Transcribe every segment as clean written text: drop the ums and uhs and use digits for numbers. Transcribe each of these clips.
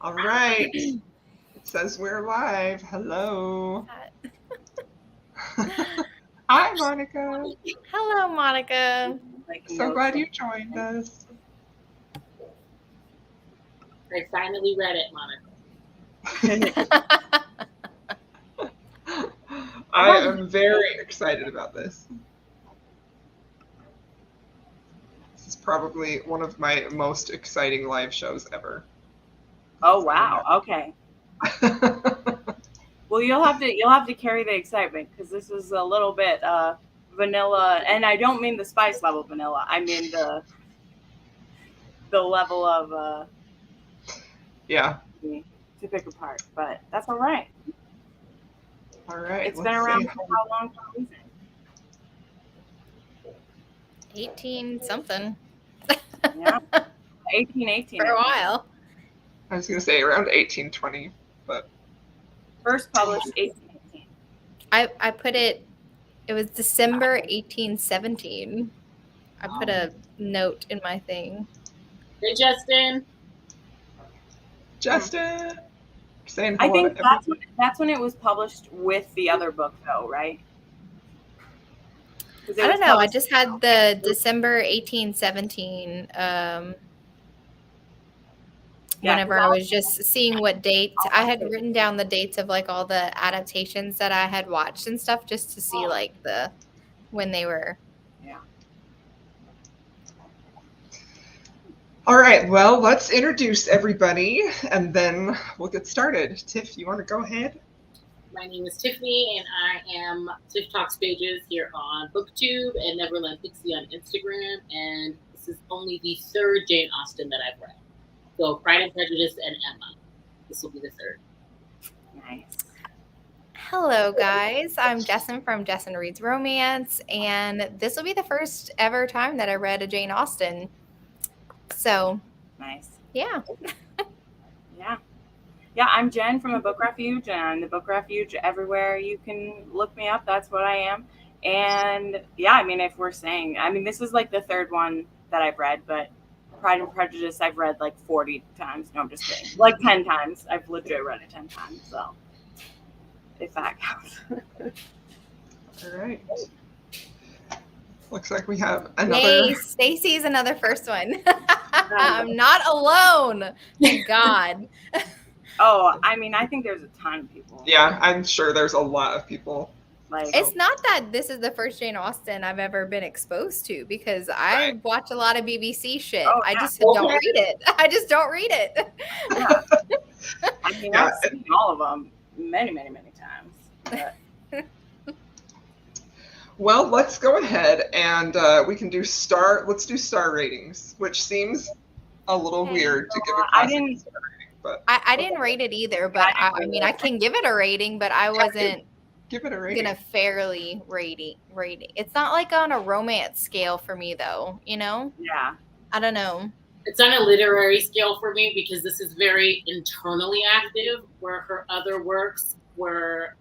All right. It says we're live. Hello. Hi, Monica. Hello, Monica. So glad you joined us. I finally read it, Monica. I am very excited about this. This is probably one of my most exciting live shows ever. Oh wow! Okay. Well, you'll have to carry the excitement because this is a little bit vanilla, and I don't mean the spice level vanilla. I mean the level of yeah, to pick apart. But that's all right. All right. It's been around for how long? 18 something. Yeah, 1818 for a while. I was gonna say around 1820, but first published 1818. I put it was December 1817. I put a note in my thing. Hey, Justin. Saying hello. I think that's when it was published with the other book, though, right? I don't know. I just had the December 1817. Whenever I was just seeing what dates, I had written down the dates of like all the adaptations that I had watched and stuff, just to see like when they were. Yeah. All right. Well, let's introduce everybody, and then we'll get started. Tiff, you want to go ahead? My name is Tiffany, and I am Tiff Talks Pages here on BookTube and Neverland Pixie on Instagram. And this is only the third Jane Austen that I've read. So Pride and Prejudice and Emma. This will be the third. Nice. Hello, guys. I'm Jessin from Jessin Reads Romance, and this will be the first ever time that I read a Jane Austen. So, nice. Yeah. Yeah, I'm Jen from the Book Refuge, and I'm the Book Refuge everywhere you can look me up. That's what I am. And yeah, I mean, if we're saying, I mean, this is like the third one that I've read, but Pride and Prejudice I've read like 40 times. No, I'm just kidding. Like 10 times. I've legit read it 10 times. So if that counts. All right. Looks like we have another. Hey, Stacy's another first one. I'm not alone. Thank God. Oh, I mean, I think there's a ton of people. Yeah, I'm sure there's a lot of people. It's not that this is the first Jane Austen I've ever been exposed to, because I watch a lot of BBC shit. Oh, I just don't read it. I just don't read it. Yeah. I mean, I've seen all of them many, many, many times. But. Well, let's go ahead and we can do let's do star ratings, which seems a little weird to give a classic star rating. But I didn't rate it either, but I mean, I can give it a rating, but I wasn't give it a rating. Gonna fairly rating. It's not like on a romance scale for me, though, you know? Yeah. I don't know. It's on a literary scale for me because this is very internally active, where her other works were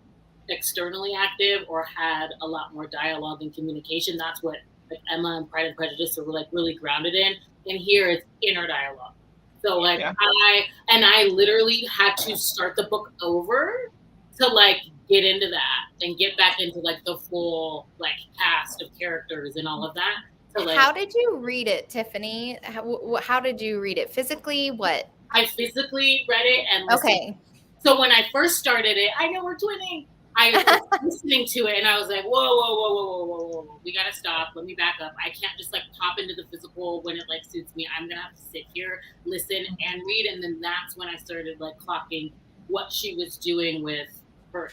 externally active or had a lot more dialogue and communication. That's what like Emma and Pride and Prejudice are like really grounded in. And here it's inner dialogue. So like I literally had to start the book over to like get into that and get back into like the full like cast of characters and all of that. So, like, how did you read it, Tiffany? How did you read it? Physically, what? I physically read it and listened. Okay. So when I first started it, I know we're twinning. I was listening to it and I was like, whoa. We gotta stop. Let me back up. I can't just like pop into the physical when it like suits me. I'm gonna have to sit here, listen, and read. And then that's when I started like clocking what she was doing with her,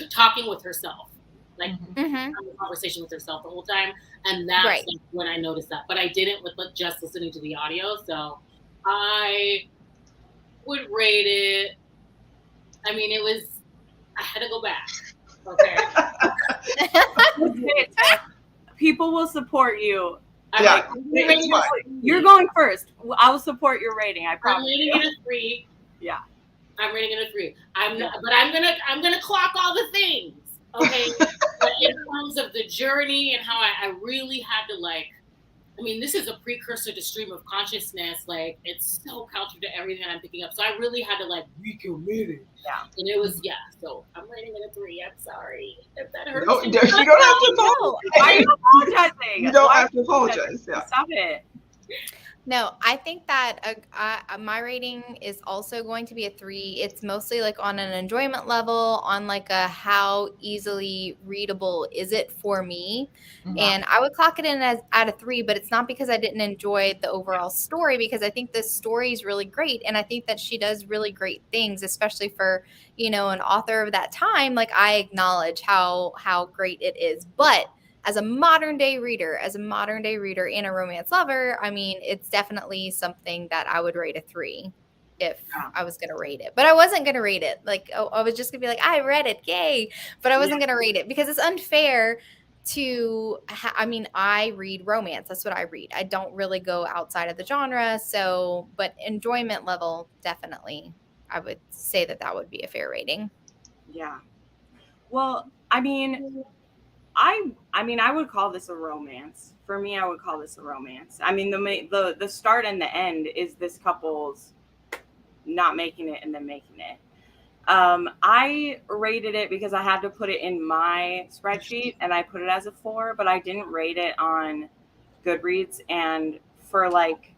talking with herself, like having a conversation with herself the whole time. And that's like when I noticed that. But I didn't with like just listening to the audio. So I would rate it. I mean, I had to go back. Okay. People will support you. You're going first. I will support your rating. I promise. I'm rating it a 3. Yeah. I'm rating it a 3. But I'm gonna clock all the things. Okay. But in terms of the journey and how I really had to like I mean, this is a precursor to stream of consciousness. Like, it's so counter to everything that I'm picking up. So I really had to like recommit it. Yeah. And it was, so I'm rating it a 3. I'm sorry if that hurts. No, you don't have to apologize. Why are you apologizing? You don't have to apologize. Yeah. Stop it. No, I think that my rating is also going to be a 3. It's mostly like on an enjoyment level, on like a how easily readable is it for me. Mm-hmm. And I would clock it in as at a 3, but it's not because I didn't enjoy the overall story, because I think this story is really great. And I think that she does really great things, especially for, an author of that time. Like, I acknowledge how great it is. But as a modern day reader and a romance lover, I mean, it's definitely something that I would rate a 3 if I was going to rate it. But I wasn't going to rate it. Like, I was just going to be like, I read it, yay. But I wasn't going to rate it because it's unfair to, I read romance. That's what I read. I don't really go outside of the genre. So, but enjoyment level, definitely, I would say that would be a fair rating. Yeah. Well, I would call this a romance. For me, I would call this a romance. I mean, the start and the end is this couple's not making it and then making it. I rated it because I had to put it in my spreadsheet, and I put it as a 4, but I didn't rate it on Goodreads. And for like,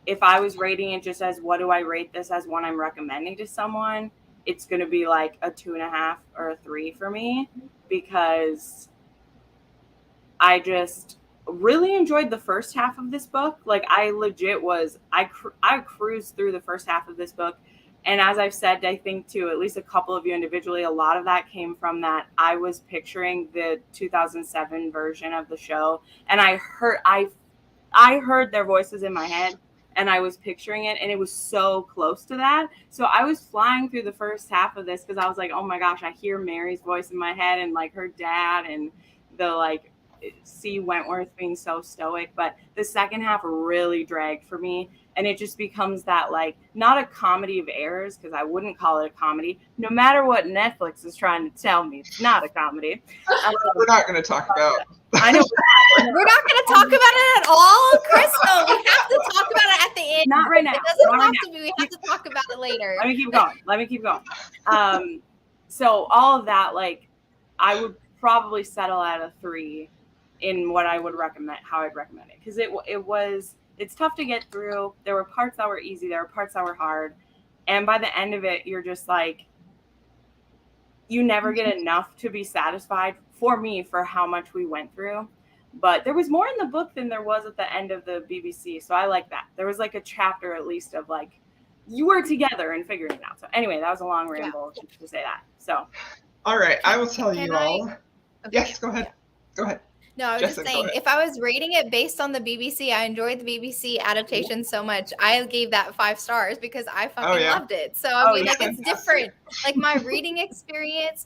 if I was rating it just as what do I rate this as one I'm recommending to someone, it's going to be like a 2.5 or a 3 for me, because I just really enjoyed the first half of this book. Like, I legit was, I cruised through the first half of this book. And as I've said, I think to at least a couple of you individually, a lot of that came from that I was picturing the 2007 version of the show. And I heard their voices in my head, and I was picturing it, and it was so close to that. So I was flying through the first half of this because I was like, oh my gosh, I hear Mary's voice in my head, and like her dad, and the like, see Wentworth being so stoic. But the second half really dragged for me, and it just becomes that, like, not a comedy of errors, because I wouldn't call it a comedy, no matter what Netflix is trying to tell me. It's not a comedy. We're not going to talk about I know. We're not going to talk about it at all, Crystal. We have to talk about it at the end. Not right now. It doesn't Not have right to be. We have to talk about it later. Let me keep going. So all of that, like, I would probably settle at a 3 in what I would recommend, how I'd recommend it. Because it's tough to get through. There were parts that were easy. There were parts that were hard. And by the end of it, you're just like, you never get enough to be satisfied, for me, for how much we went through. But there was more in the book than there was at the end of the BBC. So I like that. There was like a chapter at least of like, you were together and figuring it out. So anyway, that was a long ramble to say that. So. All right. I will tell you all. Okay. Yes, go ahead. Go ahead. No, I was just saying, if I was rating it based on the BBC, I enjoyed the BBC adaptation so much. I gave that 5 stars because I fucking loved it. So, I mean, like, it's different. Like, my reading experience,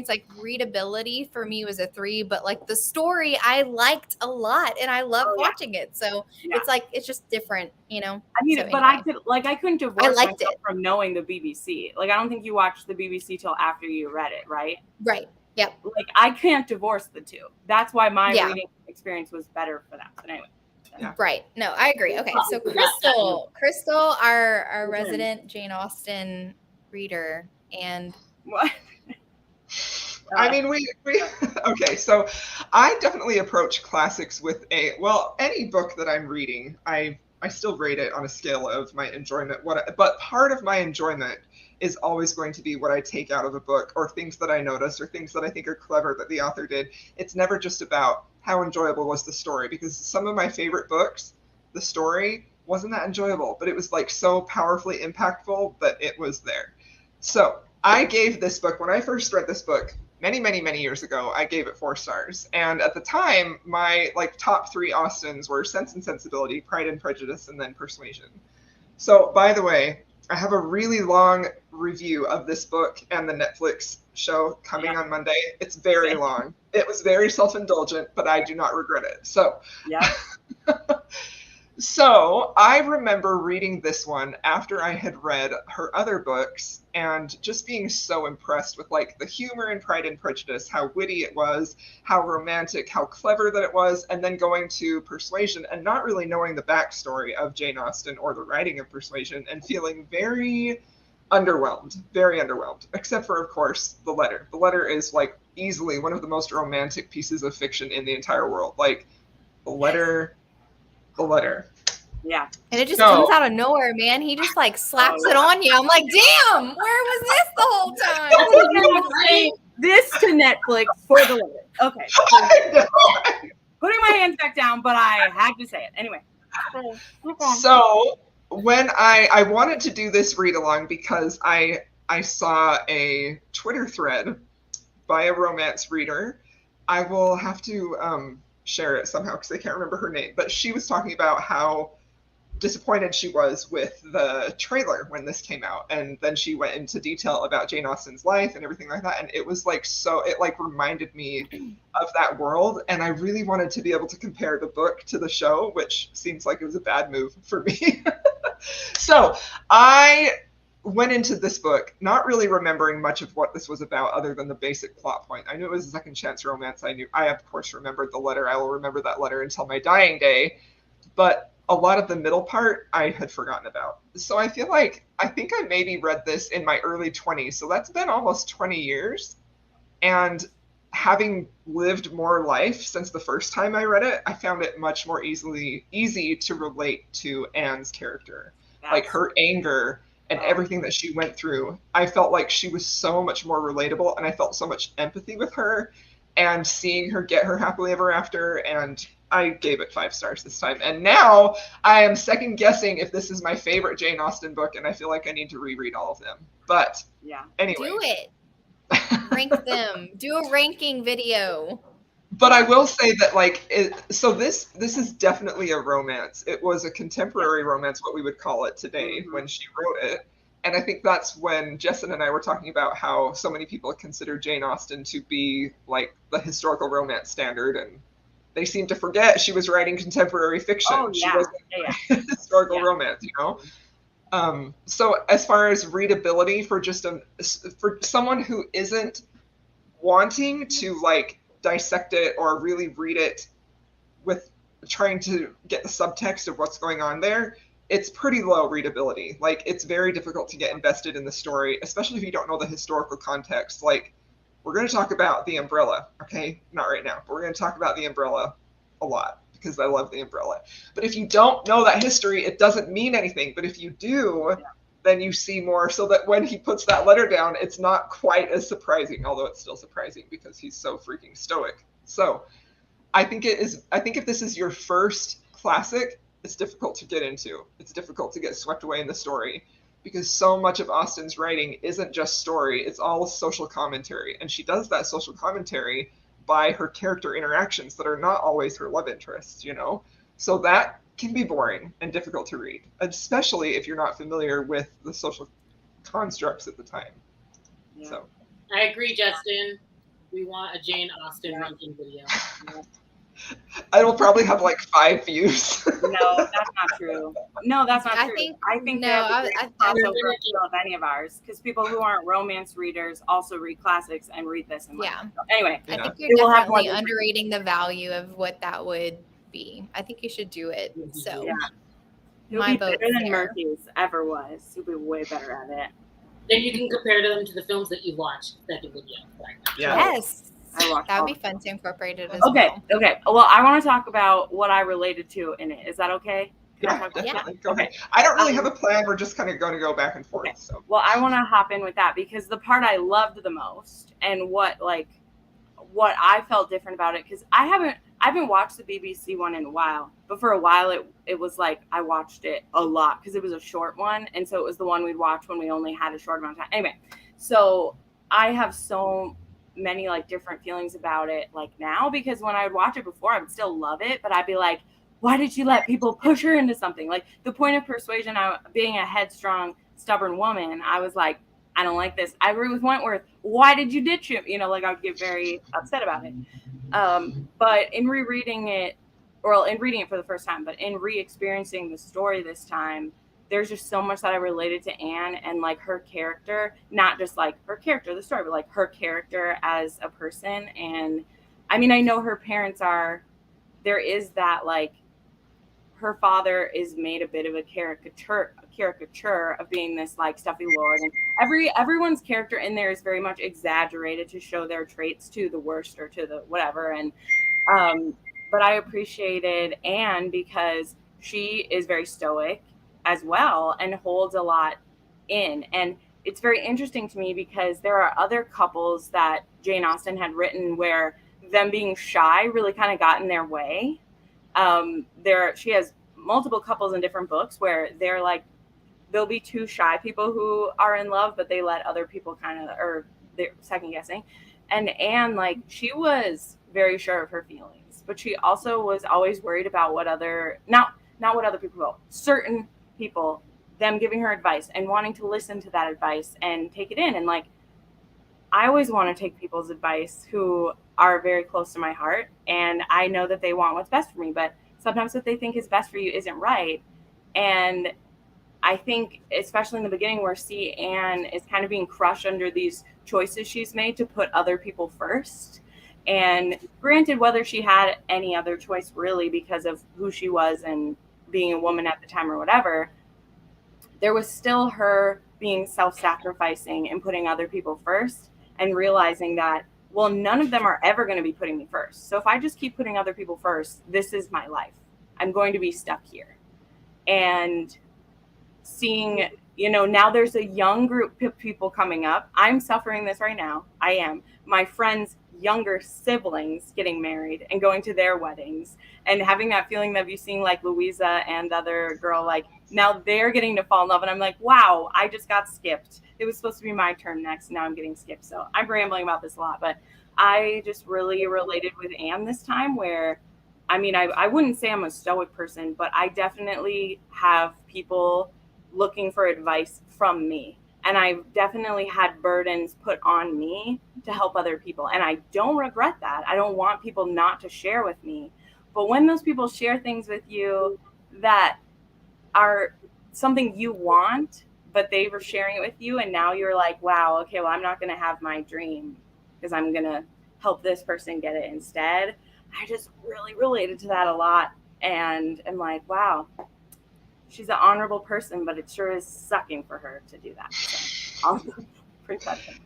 like, readability for me was a 3. But, like, the story I liked a lot, and I loved watching it. So, it's like, it's just different, you know? I mean, so but anyway. I couldn't divorce myself from knowing the BBC. Like, I don't think you watched the BBC till after you read it, right? Right. Yep. Like, I can't divorce the two. That's why my reading experience was better for that. But anyway. Yeah. Right. No, I agree. Okay. So Crystal, our resident Jane Austen reader, and what? I mean, we okay. So I definitely approach classics with any book that I'm reading, I still rate it on a scale of my enjoyment. But part of my enjoyment is always going to be what I take out of a book, or things that I notice, or things that I think are clever that the author did. It's never just about how enjoyable was the story, because some of my favorite books, the story wasn't that enjoyable, but it was like so powerfully impactful that it was there. So I gave this book, when I first read this book many, many, many years ago, I gave it 4 stars. And at the time, my top 3 Austens were Sense and Sensibility, Pride and Prejudice, and then Persuasion. So, by the way, I have a really long review of this book and the Netflix show coming on Monday. It's very long. It was very self-indulgent, but I do not regret it. So, So I remember reading this one after I had read her other books and just being so impressed with like the humor in Pride and Prejudice, how witty it was, how romantic, how clever that it was, and then going to Persuasion and not really knowing the backstory of Jane Austen or the writing of Persuasion and feeling very underwhelmed, except for, of course, the letter. The letter is like easily one of the most romantic pieces of fiction in the entire world. Like the letter. Yeah. And it just comes out of nowhere, man. He just like slaps it on you. I'm like, damn, where was this the whole time? This to Netflix for the letter. Okay. Putting my hands back down, but I had to say it. Anyway. So when I wanted to do this read along because I saw a Twitter thread by a romance reader. I will have to share it somehow because I can't remember her name, but she was talking about how disappointed she was with the trailer when this came out, and then she went into detail about Jane Austen's life and everything like that, and it was like it like reminded me of that world, and I really wanted to be able to compare the book to the show, which seems like it was a bad move for me. So I went into this book not really remembering much of what this was about other than the basic plot point. I knew it was a second chance romance. I of course remembered the letter. I will remember that letter until my dying day, but a lot of the middle part I had forgotten about. So I think I maybe read this in my early 20s. So that's been almost 20 years. And having lived more life since the first time I read it, I found it much more easy to relate to Anne's character. Like her anger and everything that she went through. I felt like she was so much more relatable, and I felt so much empathy with her, and seeing her get her happily ever after, and I gave it 5 stars this time. And now I am second guessing if this is my favorite Jane Austen book, and I feel like I need to reread all of them. But anyway. Do it. Rank them. Do a ranking video. But I will say that this is definitely a romance. It was a contemporary romance, what we would call it today, when she wrote it. And I think that's when Jessin and I were talking about how so many people consider Jane Austen to be like the historical romance standard, and they seem to forget she was writing contemporary fiction. Oh, yeah. She wasn't historical romance, you know? So as far as readability for for someone who isn't wanting to like dissect it or really read it with trying to get the subtext of what's going on there, it's pretty low readability. Like, it's very difficult to get invested in the story, especially if you don't know the historical context. Like, we're going to talk about the umbrella, okay? Not right now, but we're going to talk about the umbrella a lot because I love the umbrella. But if you don't know that history, it doesn't mean anything. But if you do, then you see more, so that when he puts that letter down, it's not quite as surprising, although it's still surprising because he's so freaking stoic. So I think if this is your first classic, it's difficult to get into. It's difficult to get swept away in the story because so much of Austen's writing isn't just story, it's all social commentary. And she does that social commentary by her character interactions that are not always her love interests, you know? So that can be boring and difficult to read, especially if you're not familiar with the social constructs at the time. Yeah. So I agree, Justin. We want a Jane Austen ranking video. I will probably have like 5 views. No, that's not true. No, that's not true. I think that also of any of ours, because people who aren't romance readers also read classics and read this. And anyway, I think you're definitely underrating the value of what that would be. I think you should do it. So he'll be better than Murphy's ever was. He'll be way better at it. Then you can compare them to the films that you watched that you would Yes. That would be fun to incorporate it as well. Okay. Well, I want to talk about what I related to in it. Is that okay? Definitely. Go ahead. I don't really have a plan. We're just kind of going to go back and forth. Okay. So. Well, I want to hop in with that because the part I loved the most and what I felt different about it, because I haven't watched the BBC one in a while, but for a while it was like I watched it a lot because it was a short one, and so it was the one we'd watch when we only had a short amount of time. Anyway, so I have so many like different feelings about it like now, because when I would watch it before I would still love it, but I'd be like, why did you let people push her into something? Like the point of Persuasion, being a headstrong, stubborn woman, I was like, I don't like this. I agree with Wentworth. Why did you ditch him? You know, like I would get very upset about it. But in rereading it or in reading it for the first time, but in re-experiencing the story this time, there's just so much that I related to Anne and like her character, not just like her character, the story, but like her character as a person. And I mean, I know her parents are, there is that like, her father is made a bit of a caricature of being this like stuffy lord, and everyone's character in there is very much exaggerated to show their traits to the worst or to the whatever. And but I appreciated Anne because she is very stoic as well and holds a lot in. And it's very interesting to me because there are other couples that Jane Austen had written where them being shy really kind of got in their way. She has multiple couples in different books where they're like, there'll be two shy people who are in love, but they let other people kind of, or they're second guessing. And Anne, like, she was very sure of her feelings, but she also was always worried about what other, not what other people felt, certain people, them giving her advice and wanting to listen to that advice and take it in. And like, I always want to take people's advice who are very close to my heart, and I know that they want what's best for me, but sometimes what they think is best for you isn't right. And I think, especially in the beginning where Anne is kind of being crushed under these choices she's made to put other people first. And granted, whether she had any other choice really because of who she was and being a woman at the time or whatever, there was still her being self-sacrificing and putting other people first and realizing that, well, none of them are ever going to be putting me first. So if I just keep putting other people first, this is my life. I'm going to be stuck here. And seeing, now there's a young group of people coming up. I'm suffering this right now. I am. My friends' younger siblings getting married and going to their weddings and having that feeling that you've seen like Louisa and the other girl, like now they're getting to fall in love. And I'm like, wow, I just got skipped. It was supposed to be my turn next. Now I'm getting skipped. So I'm rambling about this a lot, but I just really related with Anne this time where, I mean, I wouldn't say I'm a stoic person, but I definitely have people looking for advice from me. And I've definitely had burdens put on me to help other people. And I don't regret that. I don't want people not to share with me. But when those people share things with you that are something you want, but they were sharing it with you, and now you're like, wow, okay, well, I'm not going to have my dream because I'm going to help this person get it instead. I just really related to that a lot. And I'm like, wow, she's an honorable person, but it sure is sucking for her to do that. So, pretty touching.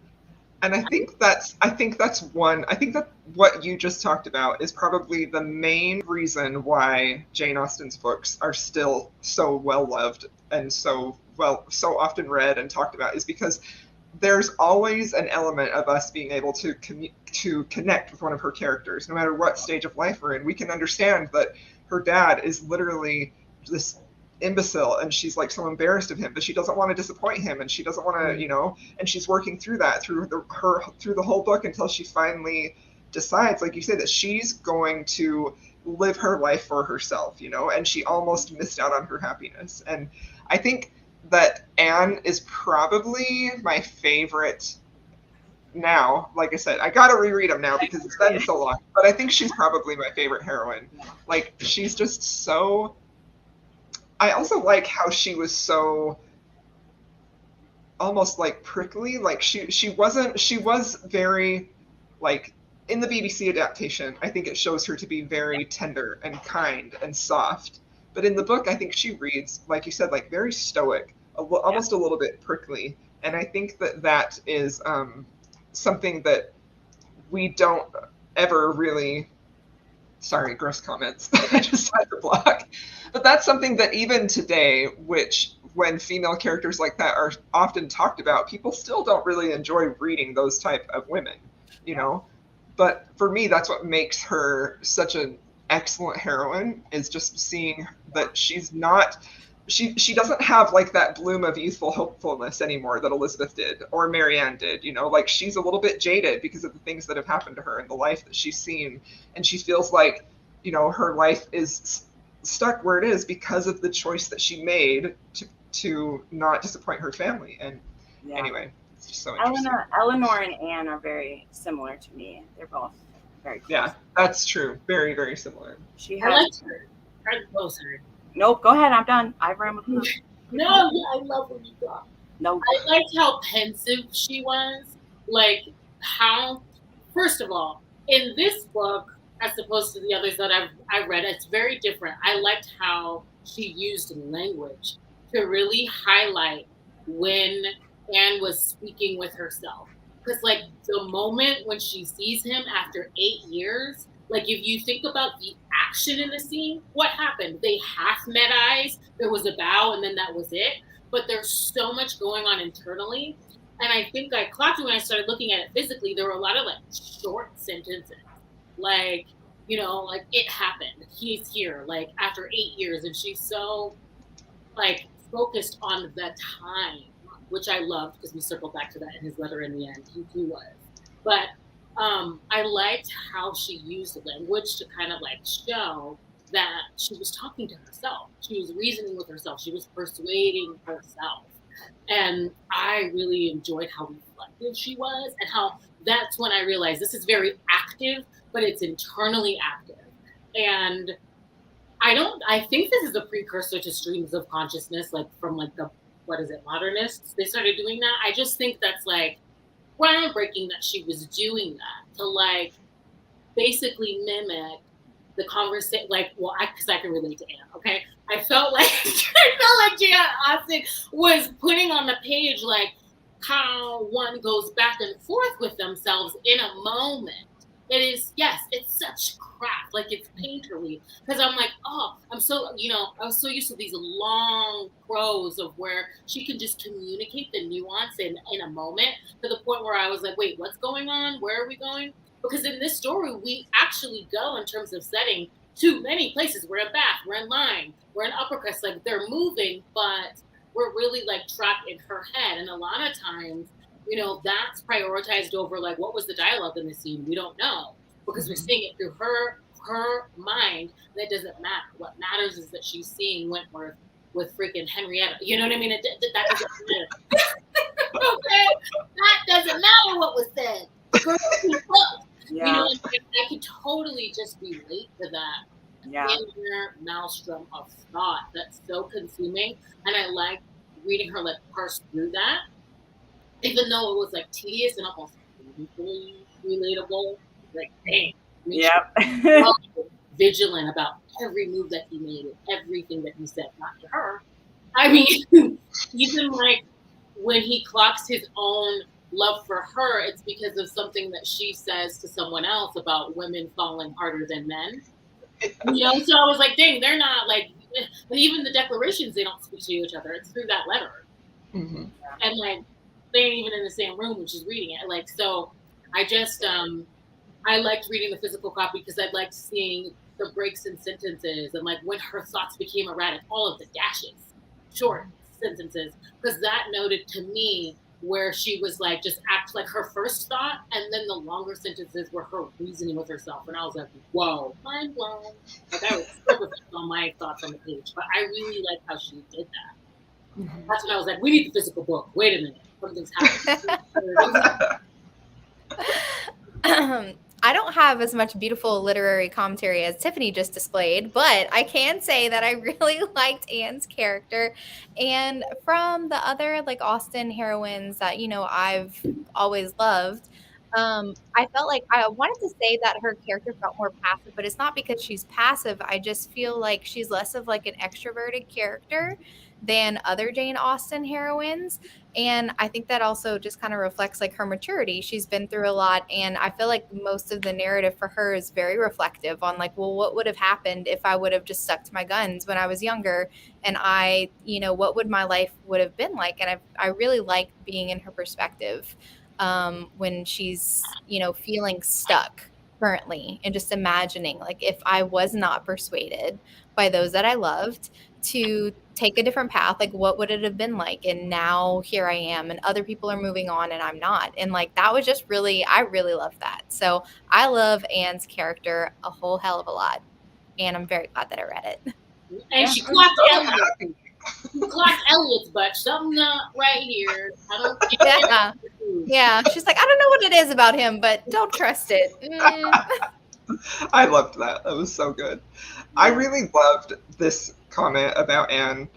And I think that what you just talked about is probably the main reason why Jane Austen's books are still so well loved and so often read and talked about, is because there's always an element of us being able to connect with one of her characters, no matter what stage of life we're in. We can understand that her dad is literally this imbecile and she's like so embarrassed of him, but she doesn't want to disappoint him, and she doesn't want to, and she's working through that through the whole book until she finally decides, like you say, that she's going to live her life for herself, and she almost missed out on her happiness. And I think that Anne is probably my favorite now. Like I said, I gotta reread them now because it's been so long, but I think she's probably my favorite heroine. Like, she's just so, I also like how she was so almost like prickly. Like she was very, like, in the BBC adaptation, I think it shows her to be very tender and kind and soft. But in the book, I think she reads, like you said, like very stoic, almost a little bit prickly. And I think that is something that we don't ever really, sorry, gross comments, I just had to block. But that's something that even today, when female characters like that are often talked about, people still don't really enjoy reading those type of women, But for me, that's what makes her such an excellent heroine, is just seeing that she's not, she doesn't have like that bloom of youthful hopefulness anymore that Elizabeth did or Marianne did, like she's a little bit jaded because of the things that have happened to her in the life that she's seen. And she feels like, her life is stuck where it is because of the choice that she made to not disappoint her family. And anyway, it's just so interesting. Eleanor and Anne are very similar to me. They're both Very close. Yeah, that's true. Very, very similar. She I has. liked her. Oh, sorry. Nope. Go ahead. I'm done. I ran with you. No, I love when you talk. No. I liked how pensive she was. Like how, first of all, in this book, as opposed to the others that I've read, it's very different. I liked how she used language to really highlight when Anne was speaking with herself. Because like the moment when she sees him after 8 years, like if you think about the action in the scene, what happened? They half met eyes, there was a bow, and then that was it. But there's so much going on internally. And I think I clocked it when I started looking at it physically, there were a lot of like short sentences. Like, you know, like it happened. He's here, like after 8 years, and she's so like focused on the time, which I loved because we circled back to that in his letter in the end. He was. But I liked how she used language to kind of like show that she was talking to herself. She was reasoning with herself. She was persuading herself. And I really enjoyed how reflective she was, and how that's when I realized this is very active, but it's internally active. And I think this is a precursor to streams of consciousness, like from like the, what is it, modernists? They started doing that. I just think that's like groundbreaking that she was doing that to like basically mimic the conversation. Like, well, because I can relate to Anne. Okay, I felt like Jane Austen was putting on the page like how one goes back and forth with themselves in a moment. It is, yes, it's such craft, like it's painterly. Because I'm like, oh, I'm so, you know, I was so used to these long prose of where she can just communicate the nuance in a moment, to the point where I was like, wait, what's going on? Where are we going? Because in this story, we actually go in terms of setting to many places. We're in Bath, we're in Lyme, we're in Upper Crest, like they're moving, but we're really like trapped in her head. And a lot of times, you know, that's prioritized over like what was the dialogue in the scene. We don't know because we're seeing it through her mind. That doesn't matter. What matters is that she's seeing Wentworth with freaking Henrietta. You know what I mean? That doesn't matter. Okay, that doesn't matter what was said. Yeah. You know, I could totally just relate to that. Yeah. Inner maelstrom of thought that's so consuming, and I like reading her like parse through that. Even though it was like tedious and almost painfully relatable, like dang. Yep. Vigilant about every move that he made and everything that he said, not to her. I mean, even like when he clocks his own love for her, it's because of something that she says to someone else about women falling harder than men. You know, so I was like, dang, they're not like, even the declarations, they don't speak to each other. It's through that letter. Mm-hmm. And like, they ain't even in the same room when she's reading it. Like, so I just, I liked reading the physical copy because I liked seeing the breaks in sentences and like when her thoughts became erratic, all of the dashes, short sentences, because that noted to me where she was like, just act like her first thought, and then the longer sentences were her reasoning with herself. And I was like, whoa, mind blown. Like I was super on my thoughts on the page, but I really liked how she did that. Mm-hmm. That's when I was like, we need the physical book. Wait a minute. Something's happening. I don't have as much beautiful literary commentary as Tiffany just displayed, but I can say that I really liked Anne's character. And from the other like Austen heroines that, you know, I've always loved, I felt like I wanted to say that her character felt more passive, but it's not because she's passive. I just feel like she's less of like an extroverted character than other Jane Austen heroines. And I think that also just kind of reflects like her maturity. She's been through a lot. And I feel like most of the narrative for her is very reflective on like, well, what would have happened if I would have just stuck to my guns when I was younger? And I, you know, what would my life would have been like? And I really like being in her perspective when she's, you know, feeling stuck currently and just imagining like if I was not persuaded by those that I loved to take a different path, like what would it have been like? And now here I am and other people are moving on and I'm not. And like that was just really, I really love that. So I love Anne's character a whole hell of a lot. And I'm very glad that I read it. And she clocked Elliot. She clocked Elliot's butt. Something not right here. I don't think Yeah, she's like, I don't know what it is about him, but don't trust it. I loved that. That was so good. I really loved this comment about Anne.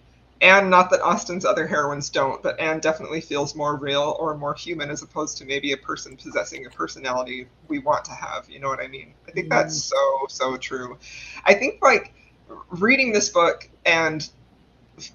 Anne, not that Austen's other heroines don't, but Anne definitely feels more real or more human as opposed to maybe a person possessing a personality we want to have. You know what I mean? I think that's so true. I think like reading this book and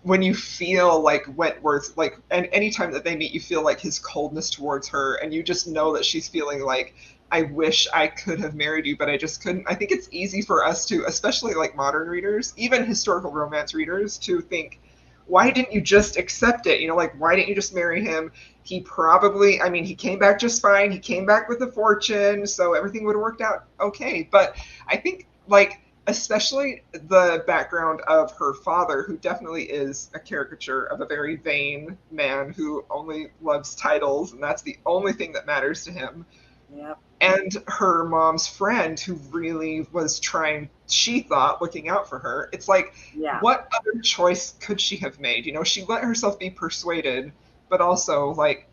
when you feel like Wentworth, like, and anytime that they meet, you feel like his coldness towards her, and you just know that she's feeling like, I wish I could have married you, but I just couldn't. I think it's easy for us to, especially like modern readers, even historical romance readers, to think, why didn't you just accept it? You know, like, why didn't you just marry him? He probably, I mean, he came back just fine. He came back with a fortune, so everything would have worked out okay. But I think, like, especially the background of her father, who definitely is a caricature of a very vain man who only loves titles, and that's the only thing that matters to him. Yep. And her mom's friend, who really was trying, she thought, looking out for her. It's like, what other choice could she have made? You know, she let herself be persuaded, but also, like,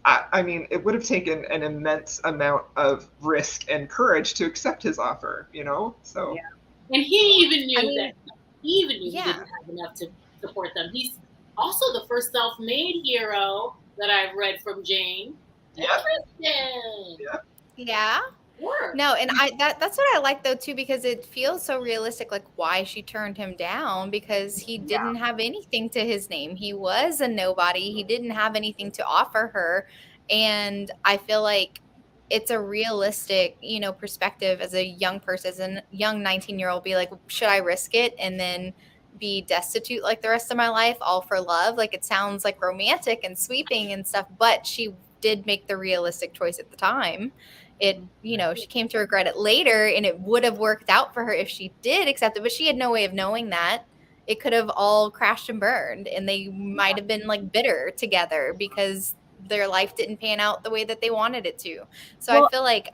I mean, it would have taken an immense amount of risk and courage to accept his offer, you know? So. Yeah. And he even knew that. He even knew he didn't have enough to support them. He's also the first self-made hero that I've read from Jane. Interesting. Yeah. Sure. No, and that's what I like though too, because it feels so realistic, like why she turned him down, because he didn't have anything to his name. He was a nobody. He didn't have anything to offer her. And I feel like it's a realistic, you know, perspective as a young person, as a young 19-year-old, be like, should I risk it and then be destitute like the rest of my life, all for love? Like, it sounds like romantic and sweeping and stuff, but she did make the realistic choice at the time. It, you know, she came to regret it later, and it would have worked out for her if she did accept it, but she had no way of knowing that. It could have all crashed and burned, and they might have been like bitter together because their life didn't pan out the way that they wanted it to. So I feel like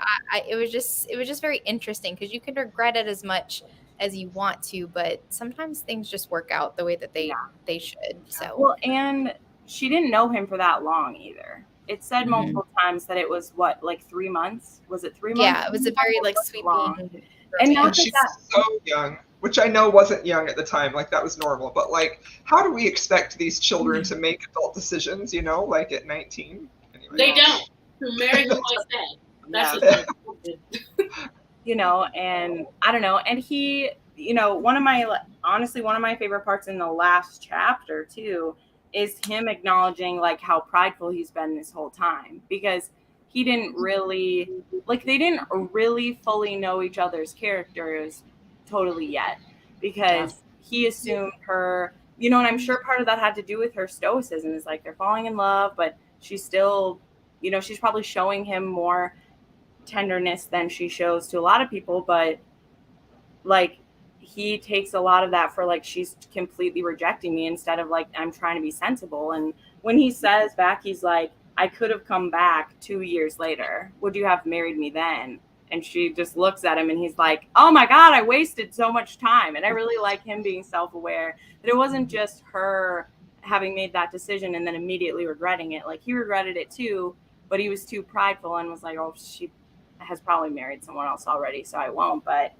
it was just very interesting, because you can regret it as much as you want to, but sometimes things just work out the way that they should. So well, and she didn't know him for that long either. It said multiple times that it was what, like 3 months? Was it 3 months? Yeah, it was a very like sweeping. And she's so young, which I know wasn't young at the time. Like, that was normal. But like, how do we expect these children to make adult decisions? You know, like at 19. Anyway. They don't. Who married who I said. That's what they did. You know, and I don't know. And he, you know, one of my favorite parts in the last chapter too is him acknowledging like how prideful he's been this whole time, because he didn't really, like, they didn't really fully know each other's characters totally yet, because he assumed her, you know, and I'm sure part of that had to do with her stoicism, is like they're falling in love, but she's still, you know, she's probably showing him more tenderness than she shows to a lot of people, but like he takes a lot of that for like, she's completely rejecting me instead of like, I'm trying to be sensible. And when he says back, he's like, I could have come back 2 years later. Would you have married me then? And she just looks at him and he's like, oh my God, I wasted so much time. And I really like him being self-aware that it wasn't just her having made that decision and then immediately regretting it. Like, he regretted it too, but he was too prideful and was like, oh, she has probably married someone else already, so I won't. But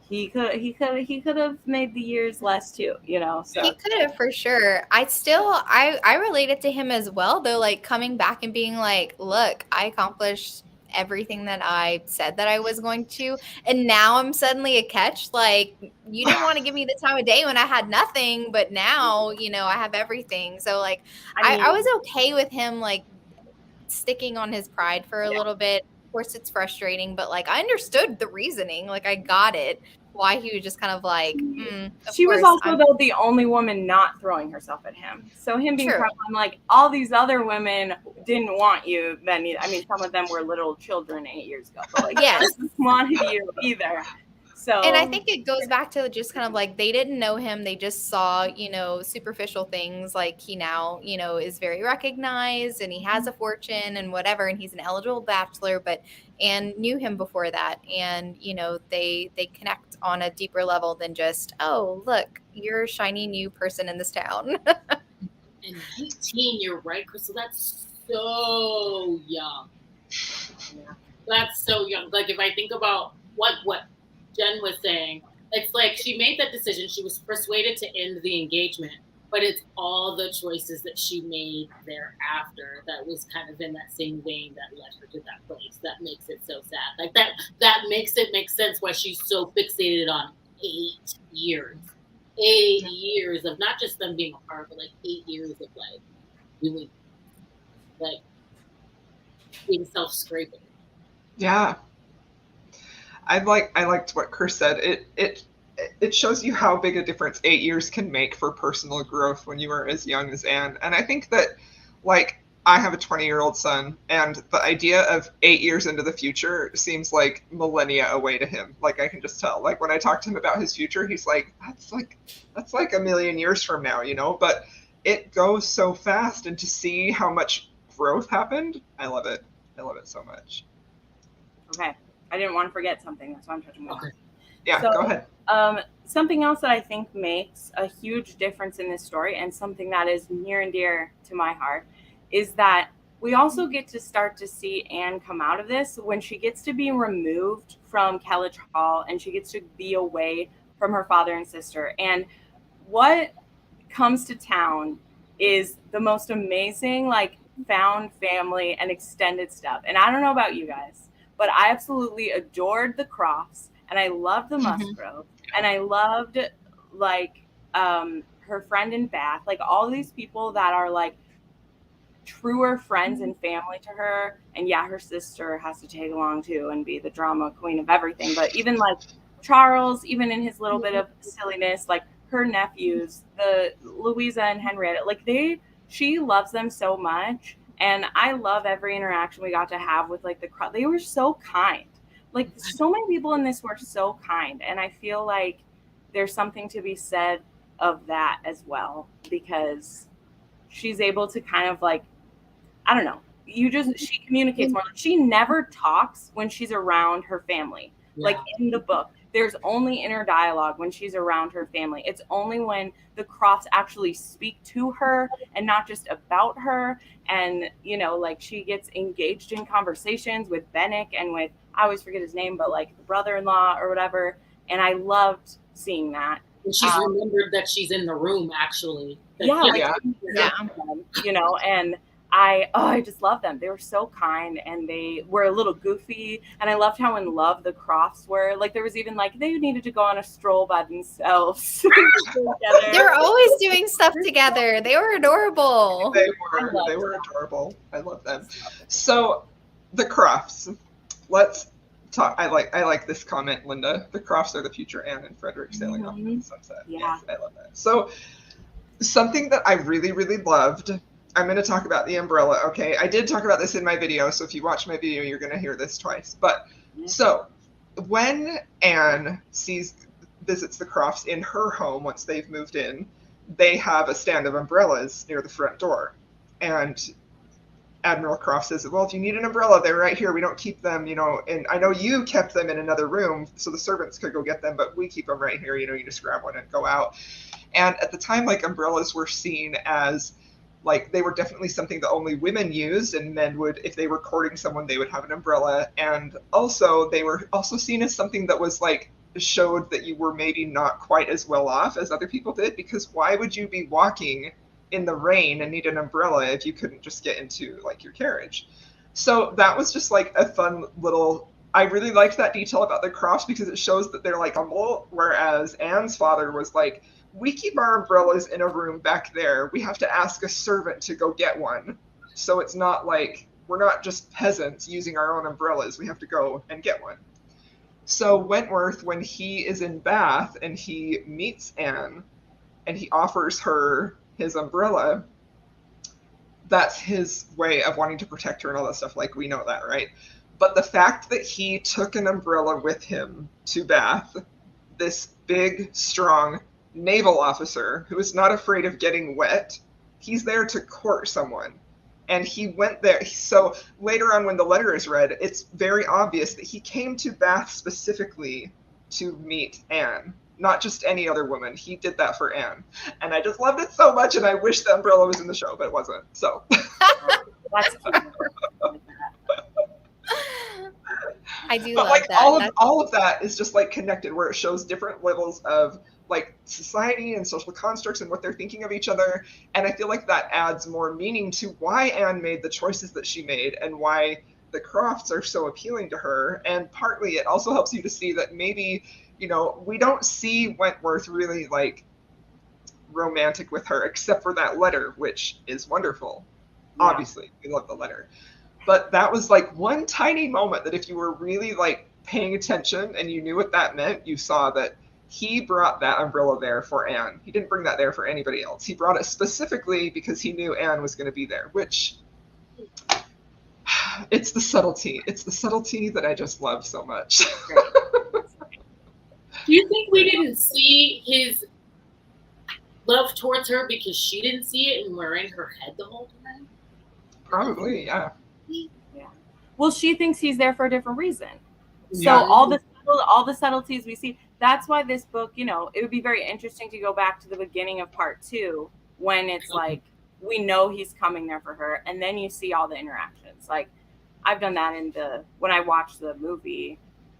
he could have made the years less too, you know. So he could have, for sure. I related to him as well, though, like coming back and being like, look, I accomplished everything that I said that I was going to, and now I'm suddenly a catch. Like, you didn't want to give me the time of day when I had nothing, but now, you know, I have everything. So like, I was okay with him like sticking on his pride for a little bit. Of course, it's frustrating, but like, I understood the reasoning. Like, I got it. Why he was just kind of like, she was also though the only woman not throwing herself at him. So him being proud, I'm like, all these other women didn't want you then. I mean, some of them were little children 8 years ago, but like, yes, wanted you either. So, and I think it goes back to just kind of like, they didn't know him. They just saw, you know, superficial things. Like, he now, you know, is very recognized and he has a fortune and whatever, and he's an eligible bachelor, but Anne knew him before that. And, you know, they connect on a deeper level than just, oh, look, you're a shiny new person in this town. And 19, you're right, Crystal. That's so young. That's so young. Like, if I think about what Jen was saying, it's like she made that decision. She was persuaded to end the engagement, but it's all the choices that she made thereafter that was kind of in that same vein that led her to that place. That makes it so sad. Like, that makes it make sense why she's so fixated on 8 years. 8 years of not just them being apart, but like 8 years of like really like being self-scraping. Yeah. I liked what Chris said. It shows you how big a difference 8 years can make for personal growth when you are as young as Anne. And I think that, like, I have a 20-year-old son, and the idea of 8 years into the future seems like millennia away to him. Like, I can just tell. Like, when I talk to him about his future, he's like, that's like a million years from now, you know? But it goes so fast, and to see how much growth happened, I love it. I love it so much. Okay. I didn't want to forget something. That's why I'm touching more. Okay. Yeah, So, go ahead. Something else that I think makes a huge difference in this story, and something that is near and dear to my heart, is that we also get to start to see Anne come out of this when she gets to be removed from Kellidge Hall and she gets to be away from her father and sister. And what comes to town is the most amazing, like, found family and extended stuff. And I don't know about you guys, but I absolutely adored the Crofts, and I loved the Musgrove, and I loved, like, her friend in Bath, like, all these people that are, like, truer friends and family to her. And yeah, her sister has to tag along too and be the drama queen of everything. But even, like, Charles, even in his little bit of silliness, like, her nephews, the Louisa and Henrietta, like, she loves them so much. And I love every interaction we got to have with, like, they were so kind. Like, so many people in this were so kind. And I feel like there's something to be said of that as well, because she's able to kind of, like, I don't know, she communicates more. She never talks when she's around her family. Yeah. Like, in the book, there's only inner dialogue when she's around her family. It's only when the Crofts actually speak to her and not just about her. And, you know, like, she gets engaged in conversations with Bennick and with, I always forget his name, but, like, the brother-in-law or whatever. And I loved seeing that. And she's remembered that she's in the room, actually. Yeah. You know, and I just love them. They were so kind, and they were a little goofy. And I loved how in love the Crofts were. Like, there was even, like, they needed to go on a stroll by themselves. They were always doing stuff together. They were adorable. They were adorable. I love them. So, the Crofts. Let's talk. I like this comment, Linda. The Crofts are the future Anne and Frederick sailing off into the sunset. Yeah. Yes, I love that. So, something that I really, really loved. I'm going to talk about the umbrella, okay? I did talk about this in my video, so if you watch my video, you're going to hear this twice. But, so, when Anne visits the Crofts in her home once they've moved in, they have a stand of umbrellas near the front door. And Admiral Croft says, well, if you need an umbrella, they're right here. We don't keep them, you know, and I know you kept them in another room so the servants could go get them, but we keep them right here. You know, you just grab one and go out. And at the time, like, umbrellas were seen as, like, they were definitely something that only women used, and men would, if they were courting someone, they would have an umbrella. And also, they were also seen as something that was, like, showed that you were maybe not quite as well off as other people did, because why would you be walking in the rain and need an umbrella if you couldn't just get into, like, your carriage? So that was just, like, a fun little, I really liked that detail about the Crofts because it shows that they're, like, humble, whereas Anne's father was like, we keep our umbrellas in a room back there. We have to ask a servant to go get one. So it's not like, we're not just peasants using our own umbrellas. We have to go and get one. So Wentworth, when he is in Bath and he meets Anne and he offers her his umbrella, that's his way of wanting to protect her and all that stuff. Like, we know that, right? But the fact that he took an umbrella with him to Bath, this big, strong naval officer who is not afraid of getting wet, he's there to court someone. And he went there. So later on when the letter is read, it's very obvious that he came to Bath specifically to meet Anne, not just any other woman. He did that for Anne. And I just loved it so much, and I wish the umbrella was in the show, but it wasn't. So That's I do But love like that. all of that is just like connected, where it shows different levels of like society and social constructs and what they're thinking of each other. And I feel like that adds more meaning to why Anne made the choices that she made and why the Crofts are so appealing to her. And partly it also helps you to see that maybe, you know, we don't see Wentworth really like romantic with her except for that letter, which is wonderful. Yeah. Obviously, we love the letter. But that was like one tiny moment that if you were really like paying attention and you knew what that meant, you saw that he brought that umbrella there for Anne. He didn't bring that there for anybody else. He brought it specifically because he knew Anne was going to be there, which it's the subtlety. It's the subtlety that I just love so much. Do you think we didn't see his love towards her because she didn't see it and we're in her head the whole time? Probably, yeah. Yeah. Well, she thinks he's there for a different reason. So Yeah. all the subtleties we see, that's why this book, you know, it would be very interesting to go back to the beginning of part 2 when it's like, we know he's coming there for her. And then you see all the interactions. Like I've done that when I watched the movie,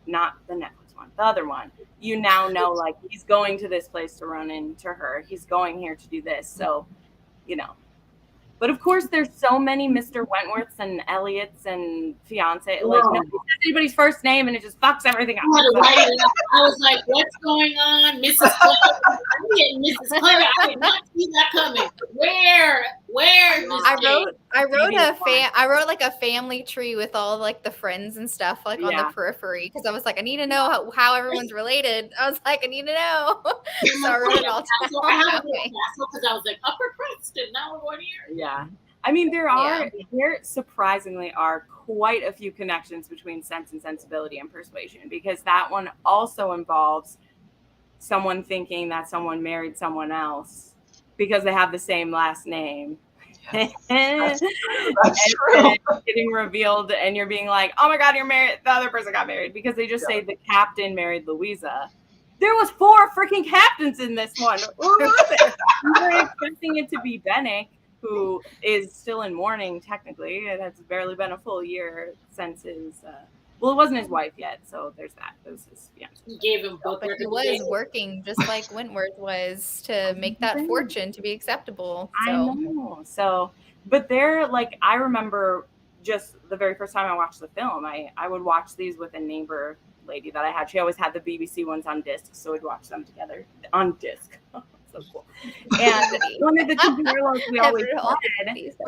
not the Netflix one, the other one, you now know like he's going to this place to run into her. He's going here to do this. So, you know, but of course, there's so many Mr. Wentworths and Elliots and fiance. Like nobody says anybody's first name, and it just fucks everything up. I was like, "What's going on, Mrs. Clay? I'm getting Mrs. Clay. I did not see that coming. Where? I wrote like a family tree with all like the friends and stuff like on the periphery because I was like, I need to know how everyone's related. I was like, I need to know. So I wrote it all down. So I have a little castle because I was like, Upper Crust, and now we're going here. Yeah. I mean, there surprisingly are quite a few connections between Sense and Sensibility and Persuasion, because that one also involves someone thinking that someone married someone else because they have the same last name. Yes, that's true. Getting revealed and you're being like, oh my God, you're married. The other person got married because they just say the captain married Louisa. There was 4 freaking captains in this one. Who was it? You were expecting it to be Bennick, who is still in mourning, technically. It has barely been a full year since his, well, it wasn't his wife yet, so there's that. It was his fiance. He gave him both. But he was working just like Wentworth was to make that fortune to be acceptable. So. I know. So, but they're like, I remember just the very first time I watched the film, I would watch these with a neighbor lady that I had. She always had the BBC ones on disc, so we'd watch them together on disc. So cool. And one of the two parallels we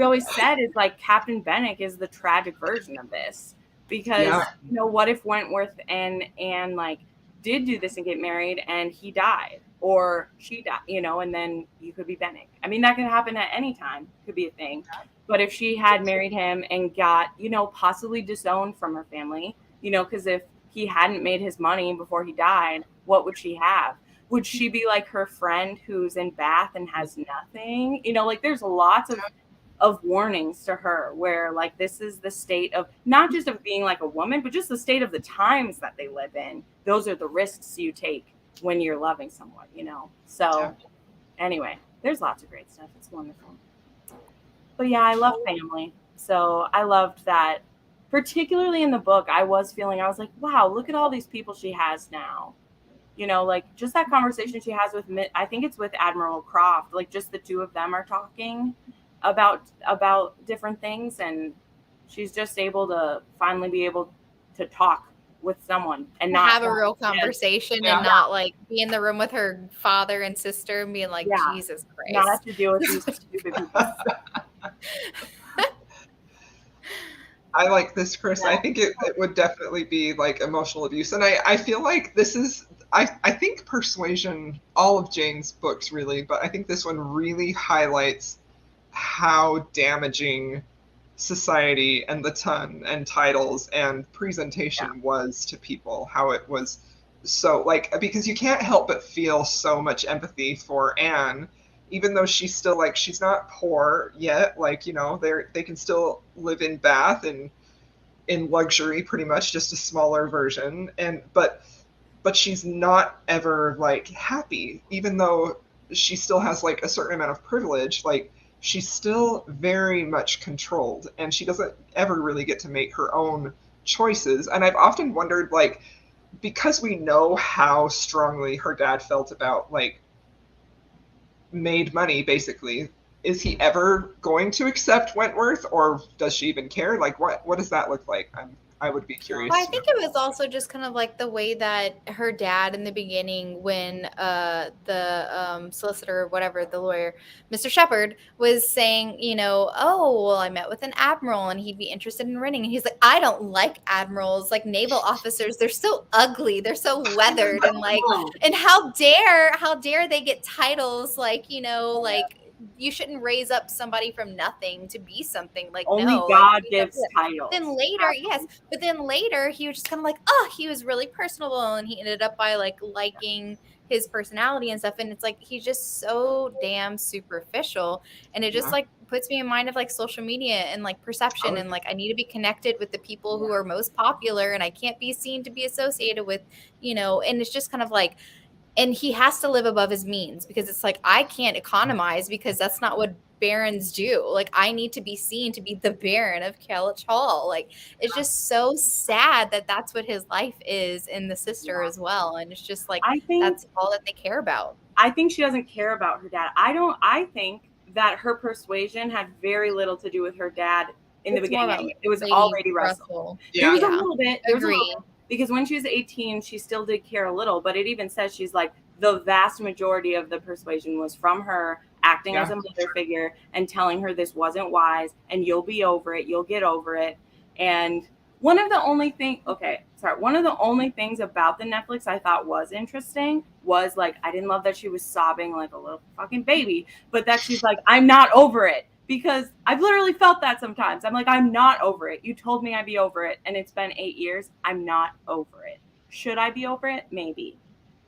always said is like Captain Bennick is the tragic version of this, because you know, what if Wentworth and Anne like did do this and get married and he died or she died, you know, and then you could be Bennick. I mean, that could happen at any time, could be a thing. But if she had married him and got, you know, possibly disowned from her family, you know, because if he hadn't made his money before he died, what would she have? Would she be like her friend who's in Bath and has nothing? You know, like there's lots of warnings to her where like this is the state of not just of being like a woman, but just the state of the times that they live in. Those are the risks you take when you're loving someone, you know? So anyway, there's lots of great stuff. It's wonderful. But yeah, I love family. So I loved that, particularly in the book. I was like, wow, look at all these people she has now. You know, like just that conversation she has with, I think it's with Admiral Croft, like just the two of them are talking about different things. And she's just able to finally be able to talk with someone and not have a real conversation and not like be in the room with her father and sister and being like, Jesus Christ. Not have to deal with these stupid people. I like this, Chris. I think it would definitely be like emotional abuse. And I feel like this is, I think Persuasion, all of Jane's books really, but I think this one really highlights how damaging society and the ton and titles and presentation was to people, how it was so like, because you can't help but feel so much empathy for Anne, even though she's still like, she's not poor yet, like, you know, they can still live in Bath and in luxury, pretty much, just a smaller version. And but she's not ever like happy, even though she still has like a certain amount of privilege. Like she's still very much controlled, and she doesn't ever really get to make her own choices. And I've often wondered, like, because we know how strongly her dad felt about, like, made money, basically, is he ever going to accept Wentworth, or does she even care? Like, what does that look like? I would be curious. Well, I think it was also just kind of like the way that her dad in the beginning, when the solicitor or whatever, the lawyer, Mr. Shepard, was saying, you know, oh, well, I met with an admiral and he'd be interested in renting. And he's like, I don't like admirals, like naval officers. They're so ugly. They're so weathered. And like, and how dare they get titles like, you know, like, you shouldn't raise up somebody from nothing to be something. Like, only no, God like, gives titles. Then later, yes, but then later he was just kind of like, oh, he was really personable, and he ended up by like liking his personality and stuff. And it's like he's just so damn superficial, and it just like puts me in mind of like social media and like perception, and like I need to be connected with the people who are most popular, and I can't be seen to be associated with, you know. And it's just kind of like. And he has to live above his means, because it's like, I can't economize, because that's not what barons do. Like, I need to be seen to be the Baron of Kellett Hall. Like, it's just so sad that that's what his life is in the sister as well. And it's just like, I think that's all that they care about. I think she doesn't care about her dad. I think that her persuasion had very little to do with her dad in the beginning. It was all Lady Russell. There was a little bit. Agree. Because when she was 18, she still did care a little, but it even says she's like, the vast majority of the persuasion was from her acting as a mother figure and telling her this wasn't wise and you'll be over it, you'll get over it. And one of the only things about the Netflix I thought was interesting was like, I didn't love that she was sobbing like a little fucking baby, but that she's like, I'm not over it. Because I've literally felt that sometimes. I'm like, I'm not over it. You told me I'd be over it, and it's been 8 years. I'm not over it. Should I be over it? Maybe.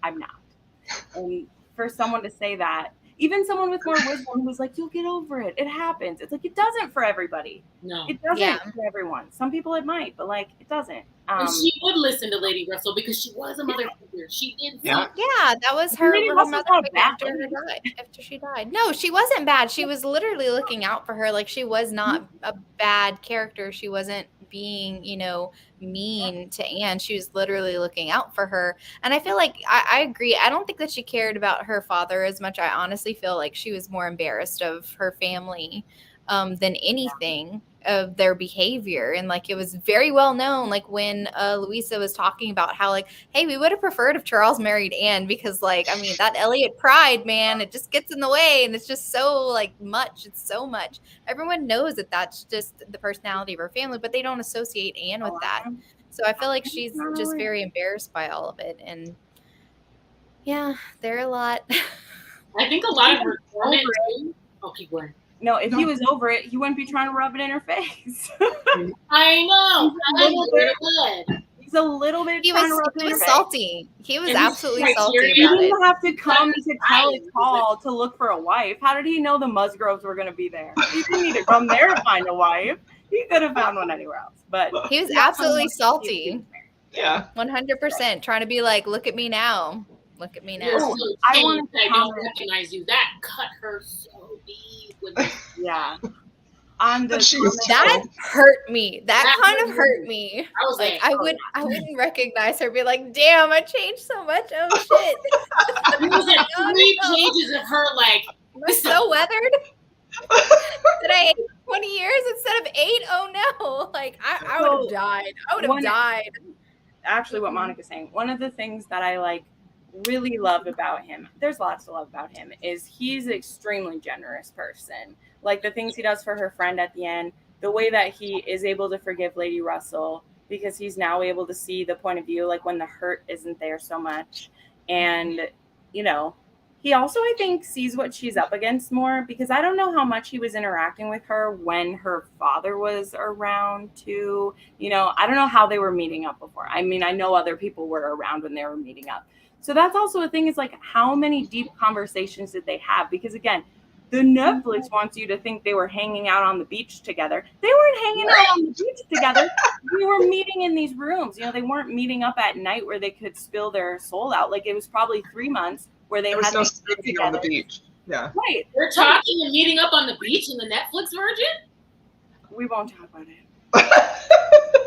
I'm not. And for someone to say that, even someone with more wisdom who's like, you'll get over it. It happens. It's like, it doesn't for everybody. No. It doesn't for everyone. Some people it might, but like, it doesn't. And she would listen to Lady Russell because she was a mother figure. She did. Yeah, that was her mother figure after she died. No, she wasn't bad. She was literally looking out for her. Like, she was not a bad character. She wasn't being, you know, mean to Anne. She was literally looking out for her. And I feel like I agree. I don't think that she cared about her father as much. I honestly feel like she was more embarrassed of her family than anything of their behavior. And like, it was very well known, like when Louisa was talking about how like, hey, we would have preferred if Charles married Anne, because like, I mean, that Elliot pride, man, it just gets in the way, and it's just so like much. It's so much. Everyone knows that that's just the personality of her family, but they don't associate Anne with that. So I feel like she's just very embarrassed by all of it. And yeah, they're a lot. I think a lot of her keep going. No, if he was over it, he wouldn't be trying to rub it in her face. I know. He's a little bit. He was salty. He was absolutely salty about it. He didn't have to come to Kellett Hall to look for a wife. How did he know the Musgroves were going to be there? He didn't need to come there to find a wife. He could have found one anywhere else. But he was absolutely salty. Yeah, 100%. Trying to be like, look at me now. Look at me now. I don't recognize you. That cut her so deep. Yeah. That hurt me. That kind of hurt me. I was like, I wouldn't recognize her. Be like, damn, I changed so much. Oh shit. It was like 3 pages of her like, we're so weathered. Did I age 20 years instead of 8? Oh no. Like I would have died. I would have died. Actually, what Monica's saying, one of the things that I like really love about him, there's lots to love about him, is he's an extremely generous person. Like the things he does for her friend at the end, the way that he is able to forgive Lady Russell because he's now able to see the point of view, like when the hurt isn't there so much. And, you know, he also, I think, sees what she's up against more, because I don't know how much he was interacting with her when her father was around too. You know, I don't know how they were meeting up before. I mean, I know other people were around when they were meeting up. So that's also a thing, is like, how many deep conversations did they have? Because again, the Netflix wants you to think they were hanging out on the beach together. They weren't hanging out on the beach together. We were meeting in these rooms. You know, they weren't meeting up at night where they could spill their soul out. Like, it was probably 3 months where they had no sleeping on the beach. Yeah. Right. They're talking and meeting up on the beach in the Netflix version? We won't talk about it.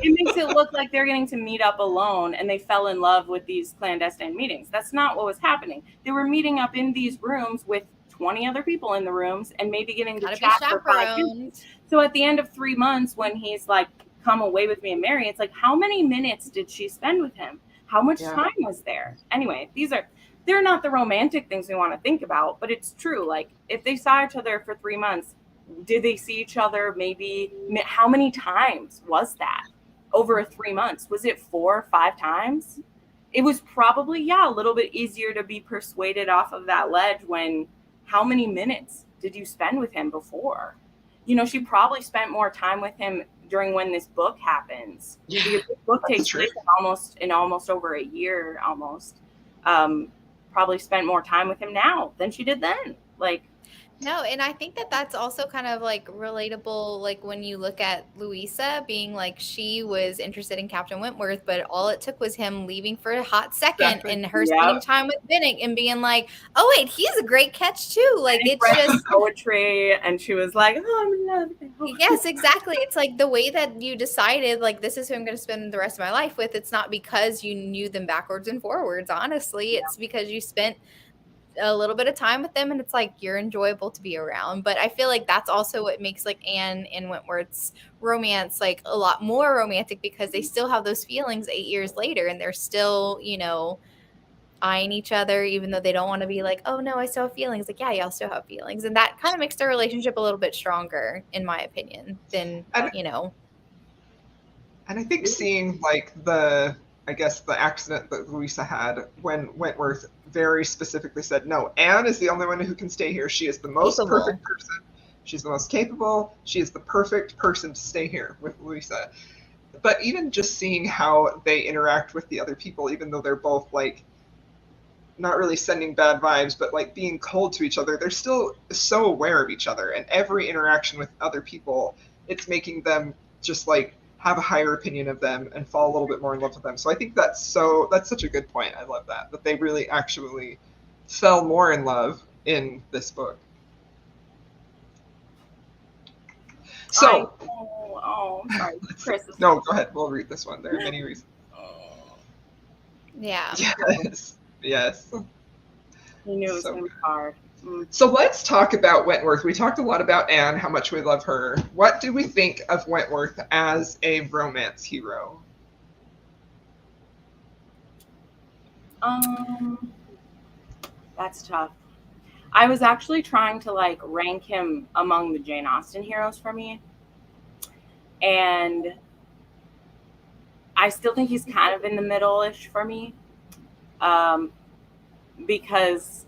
It makes it look like they're getting to meet up alone and they fell in love with these clandestine meetings. That's not what was happening. They were meeting up in these rooms with 20 other people in the rooms and maybe getting to Gotta be chat for 5 minutes. chaperoned. So at the end of 3 months, when he's like, come away with me and marry, it's like, how many minutes did she spend with him? How much time was there? Anyway, they're not the romantic things we want to think about, but it's true. Like, if they saw each other for 3 months, did they see each other maybe, how many times was that over 3 months? Was it 4 or 5 times? It was probably, a little bit easier to be persuaded off of that ledge when, how many minutes did you spend with him before? You know, she probably spent more time with him during when this book happens. Yeah, the book takes place in almost over a year, probably spent more time with him now than she did then. Like, no, and I think that that's also kind of like relatable, like when you look at Louisa being like, she was interested in Captain Wentworth, but all it took was him leaving for a hot second and her spending time with Bennick and being like, oh wait, he's a great catch too. Like, it's just poetry, and she was like, oh, I'm in love. Yes, exactly. It's like the way that you decided, like, this is who I'm going to spend the rest of my life with. It's not because you knew them backwards and forwards, honestly. It's because you spent a little bit of time with them and it's like you're enjoyable to be around. But I feel like that's also what makes like Anne and Wentworth's romance like a lot more romantic, because they still have those feelings 8 years later and they're still, you know, eyeing each other, even though they don't want to be like, oh no, I still have feelings. Like, yeah, y'all still have feelings. And that kind of makes their relationship a little bit stronger, in my opinion, than, you know. And I think seeing like the accident that Louisa had when Wentworth very specifically said, no, Anne is the only one who can stay here. She is the most perfect person. She's the most capable. She is the perfect person to stay here with Louisa. But even just seeing how they interact with the other people, even though they're both like not really sending bad vibes, but like being cold to each other, they're still so aware of each other. And every interaction with other people, it's making them just like have a higher opinion of them and fall a little bit more in love with them. So I think that's such a good point. I love that they really actually fell more in love in this book. So, sorry, Chris. No, go ahead. We'll read this one. There are many reasons. Yeah. Yes. He knew it was going to be hard. So let's talk about Wentworth. We talked a lot about Anne, how much we love her. What do we think of Wentworth as a romance hero? That's tough. I was actually trying to like rank him among the Jane Austen heroes for me. And I still think he's kind of in the middle-ish for me. Because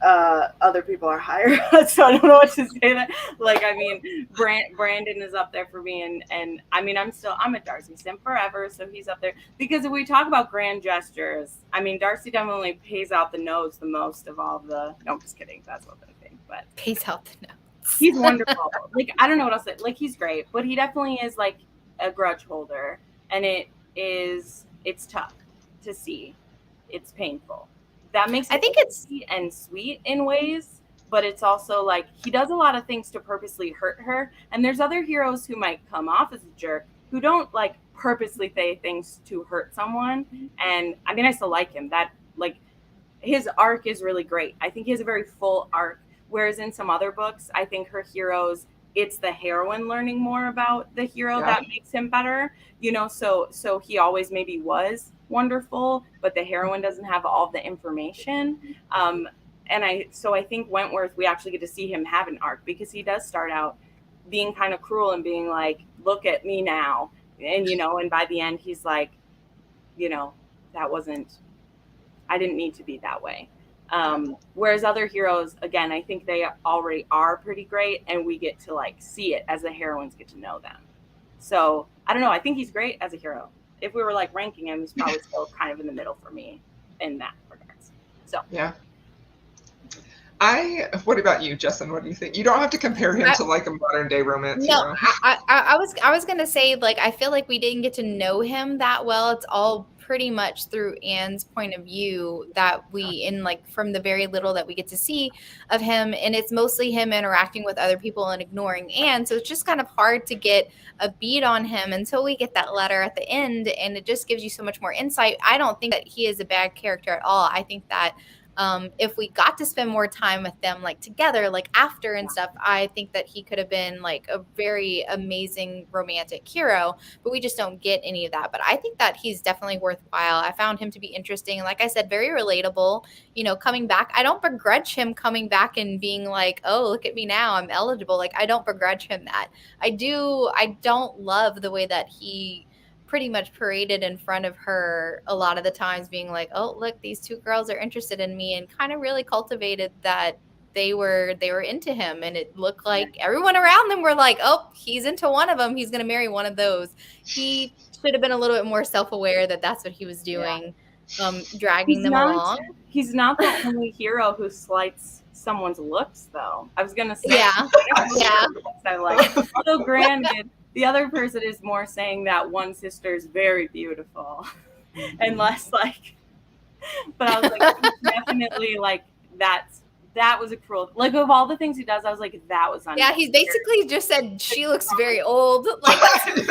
other people are higher, so I don't know what to say. That, like, I mean, Brandon is up there for me, and I mean, I'm a Darcy simp forever, so he's up there. Because if we talk about grand gestures, I mean, Darcy definitely pays out the nose the most of all the. No, I'm just kidding. That's what I think, but pays out the nose. He's wonderful. Like, I don't know what else. Like, he's great, but he definitely is like a grudge holder, and it's tough to see. It's painful. That makes it, I think it's and sweet in ways, but it's also like he does a lot of things to purposely hurt her. And there's other heroes who might come off as a jerk who don't like purposely say things to hurt someone. And I mean, I still like him. That like his arc is really great. I think he has a very full arc. Whereas in some other books, I think her heroes, it's the heroine learning more about the hero that makes him better. You know, so he always maybe was wonderful, but the heroine doesn't have all the information. And I think Wentworth, we actually get to see him have an arc, because he does start out being kind of cruel and being like, look at me now. And, you know, and by the end, he's like, you know, I didn't need to be that way. Whereas other heroes, again, I think they already are pretty great, and we get to like see it as the heroines get to know them. So I don't know. I think he's great as a hero. If we were like ranking him, he's probably still kind of in the middle for me in that regards. So yeah. What about you, Justin? What do you think? You don't have to compare him to like a modern day romance No, hero. I was gonna say, like, I feel like we didn't get to know him that well. It's all pretty much through Anne's point of view that from the very little that we get to see of him, and it's mostly him interacting with other people and ignoring Anne. So it's just kind of hard to get a beat on him until we get that letter at the end, and it just gives you so much more insight. I don't think that he is a bad character at all. I think that if we got to spend more time with them, like together, like after and stuff, I think that he could have been like a very amazing romantic hero, but we just don't get any of that. But I think that he's definitely worthwhile. I found him to be interesting. Like I said, very relatable, coming back. I don't begrudge him coming back and being like, oh, look at me now, I'm eligible. Like, I don't begrudge him that. I don't love the way that he pretty much paraded in front of her a lot of the times, being like, oh, look, these two girls are interested in me, and kind of really cultivated that they were into him. And it looked like everyone around them were like, oh, he's into one of them, he's going to marry one of those. He should have been a little bit more self-aware that that's what he was doing. Dragging them along. He's not the only hero who slights someone's looks, though. I was going to say. Yeah. I like. Although granted, the other person is more saying that one sister is very beautiful and less like, but I was like, definitely like that was a cruel, like of all the things he does, I was like, that was unnecessary. Yeah, he basically just said she looks very old. Like, she was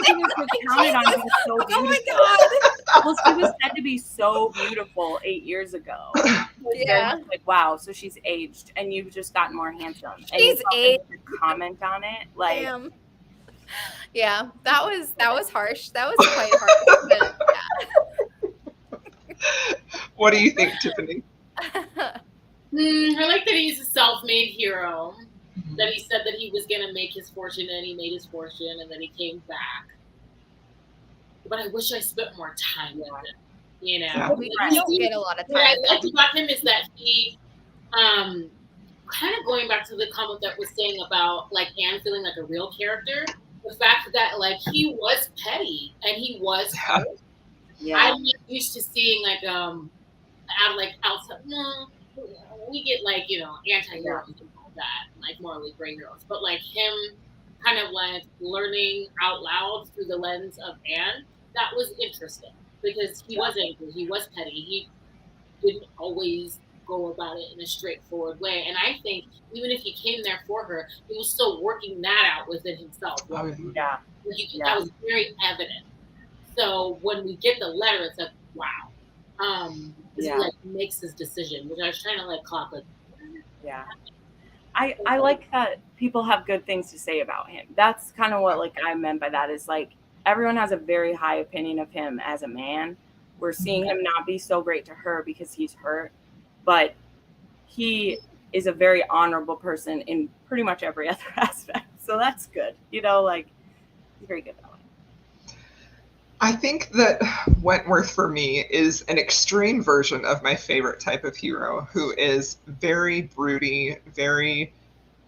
counted on being so beautiful. Oh my God. Well, she was said to be so beautiful 8 years ago. Yeah. Like, wow, so she's aged and you've just gotten more handsome. She's aged. Comment on it, like. Damn. Yeah, that was harsh. That was quite harsh. But, yeah. What do you think, Tiffany? I like that he's a self-made hero. Mm-hmm. That he said that he was going to make his fortune, and he made his fortune, and then he came back. But I wish I spent more time with him. Yeah, we don't get a lot of time. What I liked about him is that he, kind of going back to the comment that was saying about like Anne feeling like a real character. The fact that like he was petty and he was hurt. Yeah. I'm not used to seeing like outside. No, we get like anti-heroes and all that, like morally gray heroes. But like him, kind of like learning out loud through the lens of Anne, that was interesting because he was angry, he was petty, he didn't always go about it in a straightforward way. And I think even if he came there for her, he was still working that out within himself. Yeah. That was very evident. So when we get the letter, it's like, wow. He like makes his decision, which I was trying to like clock it. Yeah. I like that people have good things to say about him. That's kind of what like I meant by that is like everyone has a very high opinion of him as a man. We're seeing him not be so great to her because he's hurt. But he is a very honorable person in pretty much every other aspect. So that's good. Like, he's very good that way. I think that Wentworth, for me, is an extreme version of my favorite type of hero, who is very broody, very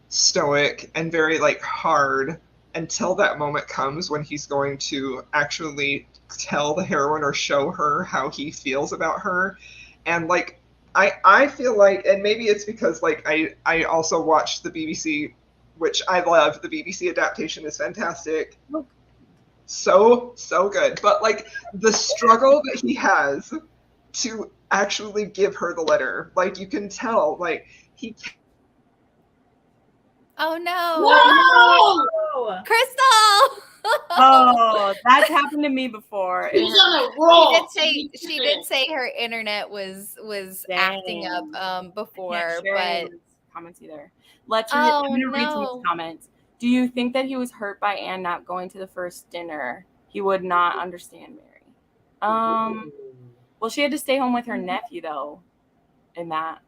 stoic, and very, like, hard until that moment comes when he's going to actually tell the heroine or show her how he feels about her. And, like, I feel like, and maybe it's because like I also watched the BBC, which I love. The BBC adaptation is fantastic. So good. But like the struggle that he has to actually give her the letter, like you can tell, like he. Oh no! Whoa! Crystal! Oh, that's happened to me before. She's on a roll. She did say her internet was acting up before, but comments either. I'm gonna read some comments. Do you think that he was hurt by Anne not going to the first dinner? He would not understand Mary. Well, she had to stay home with her nephew though, in that.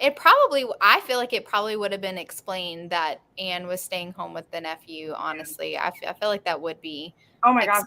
I feel like it probably would have been explained that Anne was staying home with the nephew, honestly. I feel like that would be. Oh my God.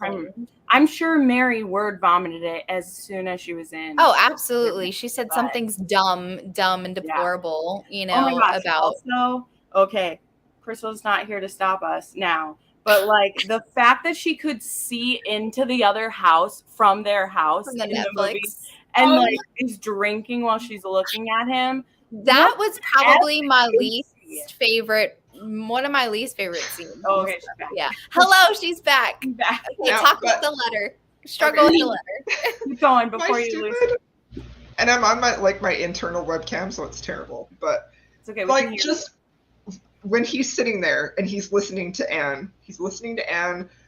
I'm sure Mary word vomited it as soon as she was in. Oh, absolutely. She said something's dumb and deplorable, oh my gosh. about. Also, okay, Crystal's not here to stop us now. But like the fact that she could see into the other house from their house from the in Netflix. The movie, and like is drinking while she's looking at him That was probably my Epic. least favorite, one of my least favorite scenes. Oh, okay, she's back. Yeah. Hello, she's back. I'm back. Okay, Yeah, talk but- about the letter. Struggle with the letter. Keep going Am I before you lose. stupid? And I'm on my internal webcam, so it's terrible. But It's okay. We can like hear just when he's sitting there and he's listening to Anne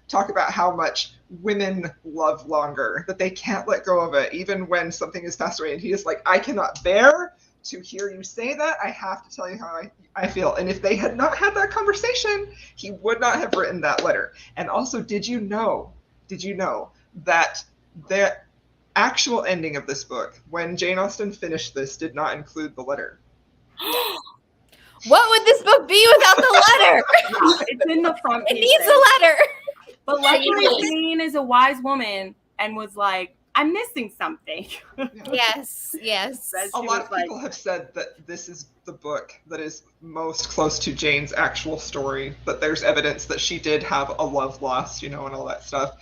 talk about how much women love longer, that they can't let go of it even when something is passed away, and he is like, I cannot bear to hear you say that. I have to tell you how I feel. And if they had not had that conversation, he would not have written that letter. And also, did you know that the actual ending of this book, when Jane Austen finished this, did not include the letter? What would this book be without the letter? It's in the front It page. needs a letter. But luckily, Jane is a wise woman and was like, I'm missing something. Yes. A lot of people have said that this is the book that is most close to Jane's actual story, that there's evidence that she did have a love lost, and all that stuff.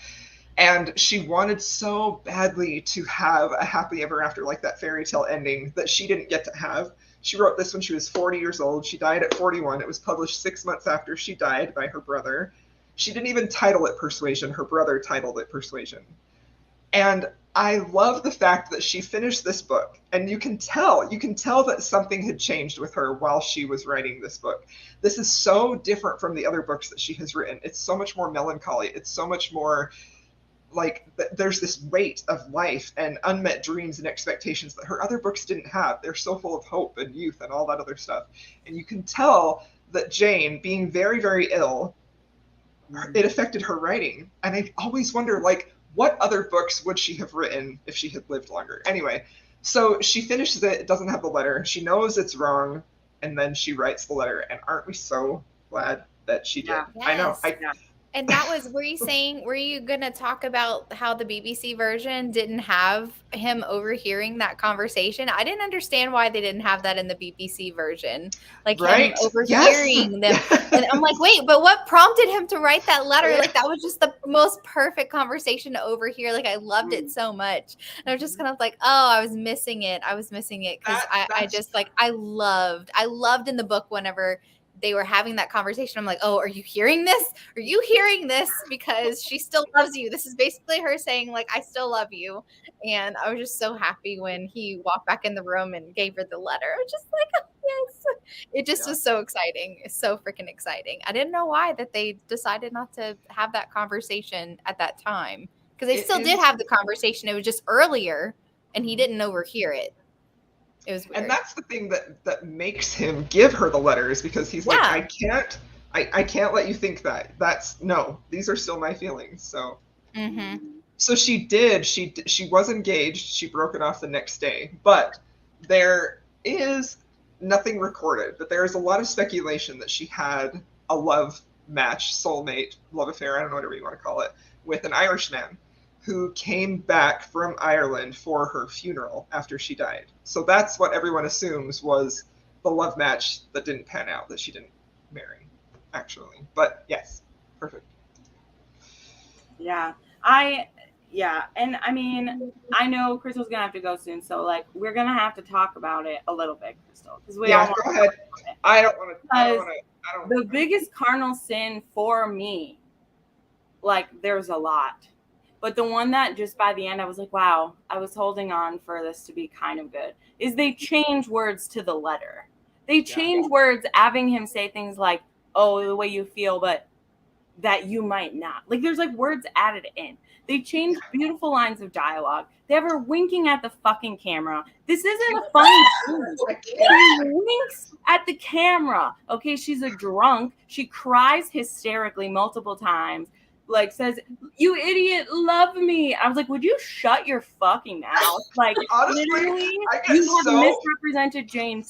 And she wanted so badly to have a happily ever after, like that fairy tale ending, that she didn't get to have. She wrote this when she was 40 years old. She died at 41. It was published 6 months after she died by her brother. She didn't even title it Persuasion. Her brother titled it Persuasion. And I love the fact that she finished this book, and you can tell that something had changed with her while she was writing this book. This is so different from the other books that she has written. It's so much more melancholy. It's so much more like there's this weight of life and unmet dreams and expectations that her other books didn't have. They're so full of hope and youth and all that other stuff. And you can tell that Jane, being very, very ill, it affected her writing. And I always wonder, like, what other books would she have written if she had lived longer? Anyway, so she finishes it doesn't have the letter. She knows it's wrong, and then she writes the letter. And aren't we so glad that she did? Yeah. I know. And that was, were you going to talk about how the BBC version didn't have him overhearing that conversation? I didn't understand why they didn't have that in the BBC version. Like him overhearing them. And I'm like, wait, but what prompted him to write that letter? Like that was just the most perfect conversation to overhear. Like I loved it so much. And I was just kind of like, oh, I was missing it. Because I loved in the book whenever they were having that conversation. I'm like, oh, are you hearing this? Are you hearing this? Because she still loves you. This is basically her saying, like, I still love you. And I was just so happy when he walked back in the room and gave her the letter. I was just like, oh, yes. It just was so exciting. It's so freaking exciting. I didn't know why that they decided not to have that conversation at that time. Because they still did have the conversation. It was just earlier, and he didn't overhear it. It was weird. And that's the thing that makes him give her the letters, because he's like, I can't let you think that. These are still my feelings. So So she was engaged. She broke it off the next day, but there is nothing recorded. But there is a lot of speculation that she had a love match, soulmate, love affair, I don't know, whatever you want to call it, with an Irishman who came back from Ireland for her funeral after she died. So that's what everyone assumes was the love match that didn't pan out, that she didn't marry, actually. But yes, perfect. Yeah. And I mean, I know Crystal's gonna have to go soon, so like we're gonna have to talk about it a little bit, Crystal, because we all go ahead. I don't want to. The biggest cardinal sin for me, like there's a lot, but the one that just by the end I was like, wow, I was holding on for this to be kind of good, is they change words to the letter. They change words, having him say things like, oh, the way you feel, but that you might not. Like there's like words added in. They change beautiful lines of dialogue. They have her winking at the fucking camera. This isn't a funny scene. She winks at the camera. Okay, she's a drunk. She cries hysterically multiple times. Like says, "You idiot, love me." I was like, "Would you shut your fucking mouth?" Like, honestly, literally, you have misrepresented Anne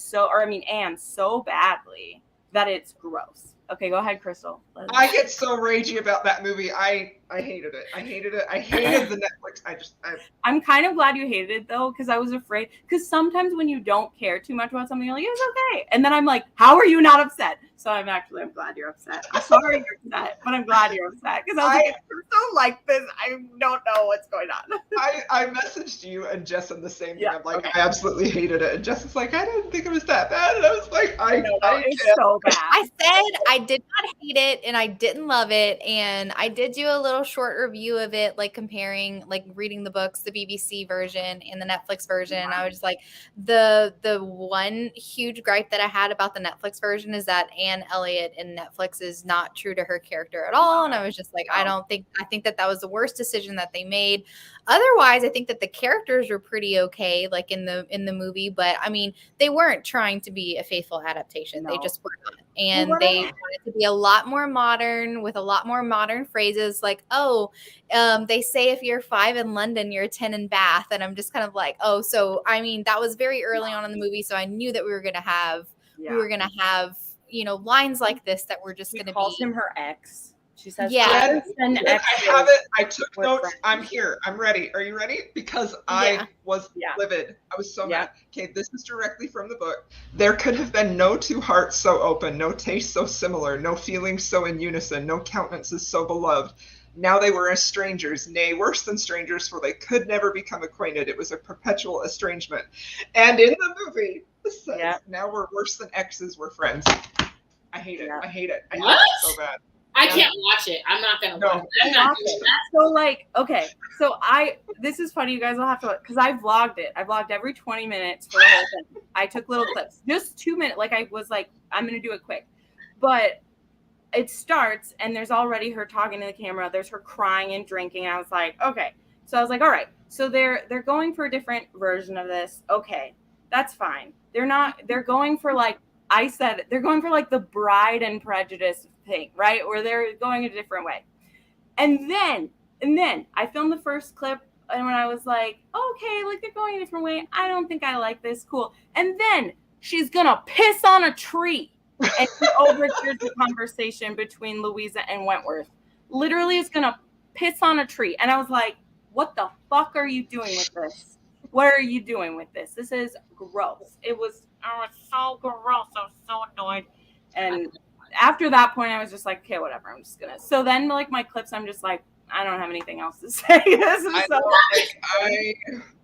so badly that it's gross. Okay, go ahead, Crystal. I get so ragey about that movie. I hated it. I hated the Netflix. I'm kind of glad you hated it though, because I was afraid. Because sometimes when you don't care too much about something, you're like, it's okay. And then I'm like, how are you not upset? So I'm glad you're upset. I'm sorry you're upset, but I'm glad you're upset. Because I was like, don't like this. I don't know what's going on. I messaged you and Jess said the same thing. Yeah, I'm like, okay. I absolutely hated it. And Jess is like, I didn't think it was that bad. And I was like, It's so bad. I said I did not hate it and I didn't love it. And I did do a little short review of it, like comparing, like reading the books, the BBC version and the Netflix version. And I was just like, the one huge gripe that I had about the Netflix version is that Anne Elliot in Netflix is not true to her character at all. And I was just like, I think that was the worst decision that they made. Otherwise, I think that the characters were pretty okay, like in the movie, but I mean, they weren't trying to be a faithful adaptation. They just were not. And they wanted to be a lot more modern with a lot more modern phrases like, they say if you're 5 in London, you're 10 in Bath. And I'm just kind of like, so I mean, that was very early on in the movie. So I knew that we were gonna have, lines like this that were just gonna be. Calls him her ex. She says, I have it. I took notes. Friends. I'm here. I'm ready. Are you ready? Because I was livid. I was so mad. Okay, this is directly from the book. There could have been no two hearts so open, no tastes so similar, no feelings so in unison, no countenances so beloved. Now they were as strangers, nay, worse than strangers, for they could never become acquainted. It was a perpetual estrangement. And in the movie, it says, now we're worse than exes, we're friends. I hate it. I hate it. I hate it so bad. I can't watch it. I'm not gonna watch it. I'm not doing that. So like, okay, so this is funny. You guys will have to, because I vlogged it. I vlogged every 20 minutes for the whole thing. I took little clips, just 2 minutes. Like I was like, I'm gonna do it quick, but it starts and there's already her talking to the camera. There's her crying and drinking. And I was like, okay. So I was like, all right. So they're going for a different version of this. Okay, that's fine. They're going for like. I said they're going for like the Bride and Prejudice thing, right? Where they're going a different way. And then I filmed the first clip and when I was like, okay, like they're going a different way. I don't think I like this. Cool. And then she's gonna piss on a tree and she overhears the conversation between Louisa and Wentworth. Literally is gonna piss on a tree. And I was like, what the fuck are you doing with this? What are you doing with this? This is gross. It was so gross. I was so annoyed. And after that point, I was just like, okay, whatever. I'm just gonna. So then, like my clips, I'm just like, I don't have anything else to say.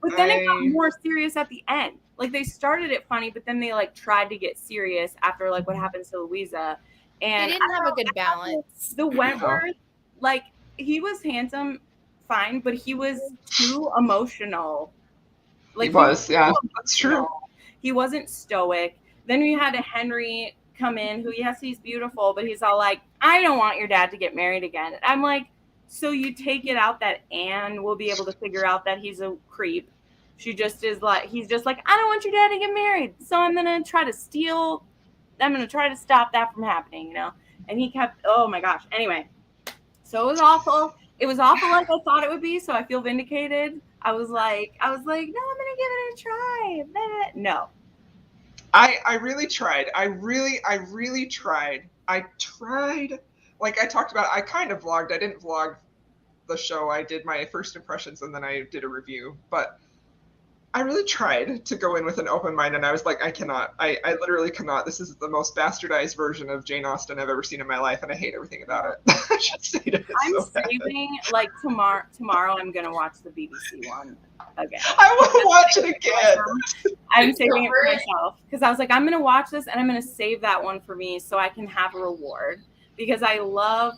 But then it got more serious at the end. Like they started it funny, but then they like tried to get serious after like what happens to Louisa. And they didn't have a good balance. The Wentworth, like he was handsome, fine, but he was too emotional. Like he was, that's true. He wasn't stoic. Then we had a Henry come in who, yes, he's beautiful, but he's all like, I don't want your dad to get married again. I'm like, so you take it out that Anne will be able to figure out that he's a creep. She just is like, he's just like, I don't want your dad to get married. So I'm going to try to stop that from happening, you know? And he kept, oh my gosh. Anyway, so it was awful. It was awful like I thought it would be. So I feel vindicated. I was like, no, I'm going to give it a try. No. I really tried. I really tried. I tried, like I talked about, I kind of vlogged. I didn't vlog the show. I did my first impressions and then I did a review. But I really tried to go in with an open mind and I was like, I cannot. I literally cannot. This is the most bastardized version of Jane Austen I've ever seen in my life and I hate everything about it. I just hate it. I'm saving, like tomorrow I'm going to watch the BBC one again. I want to watch it again. I'm saving it for myself because I was like, I'm going to watch this and I'm going to save that one for me so I can have a reward because I love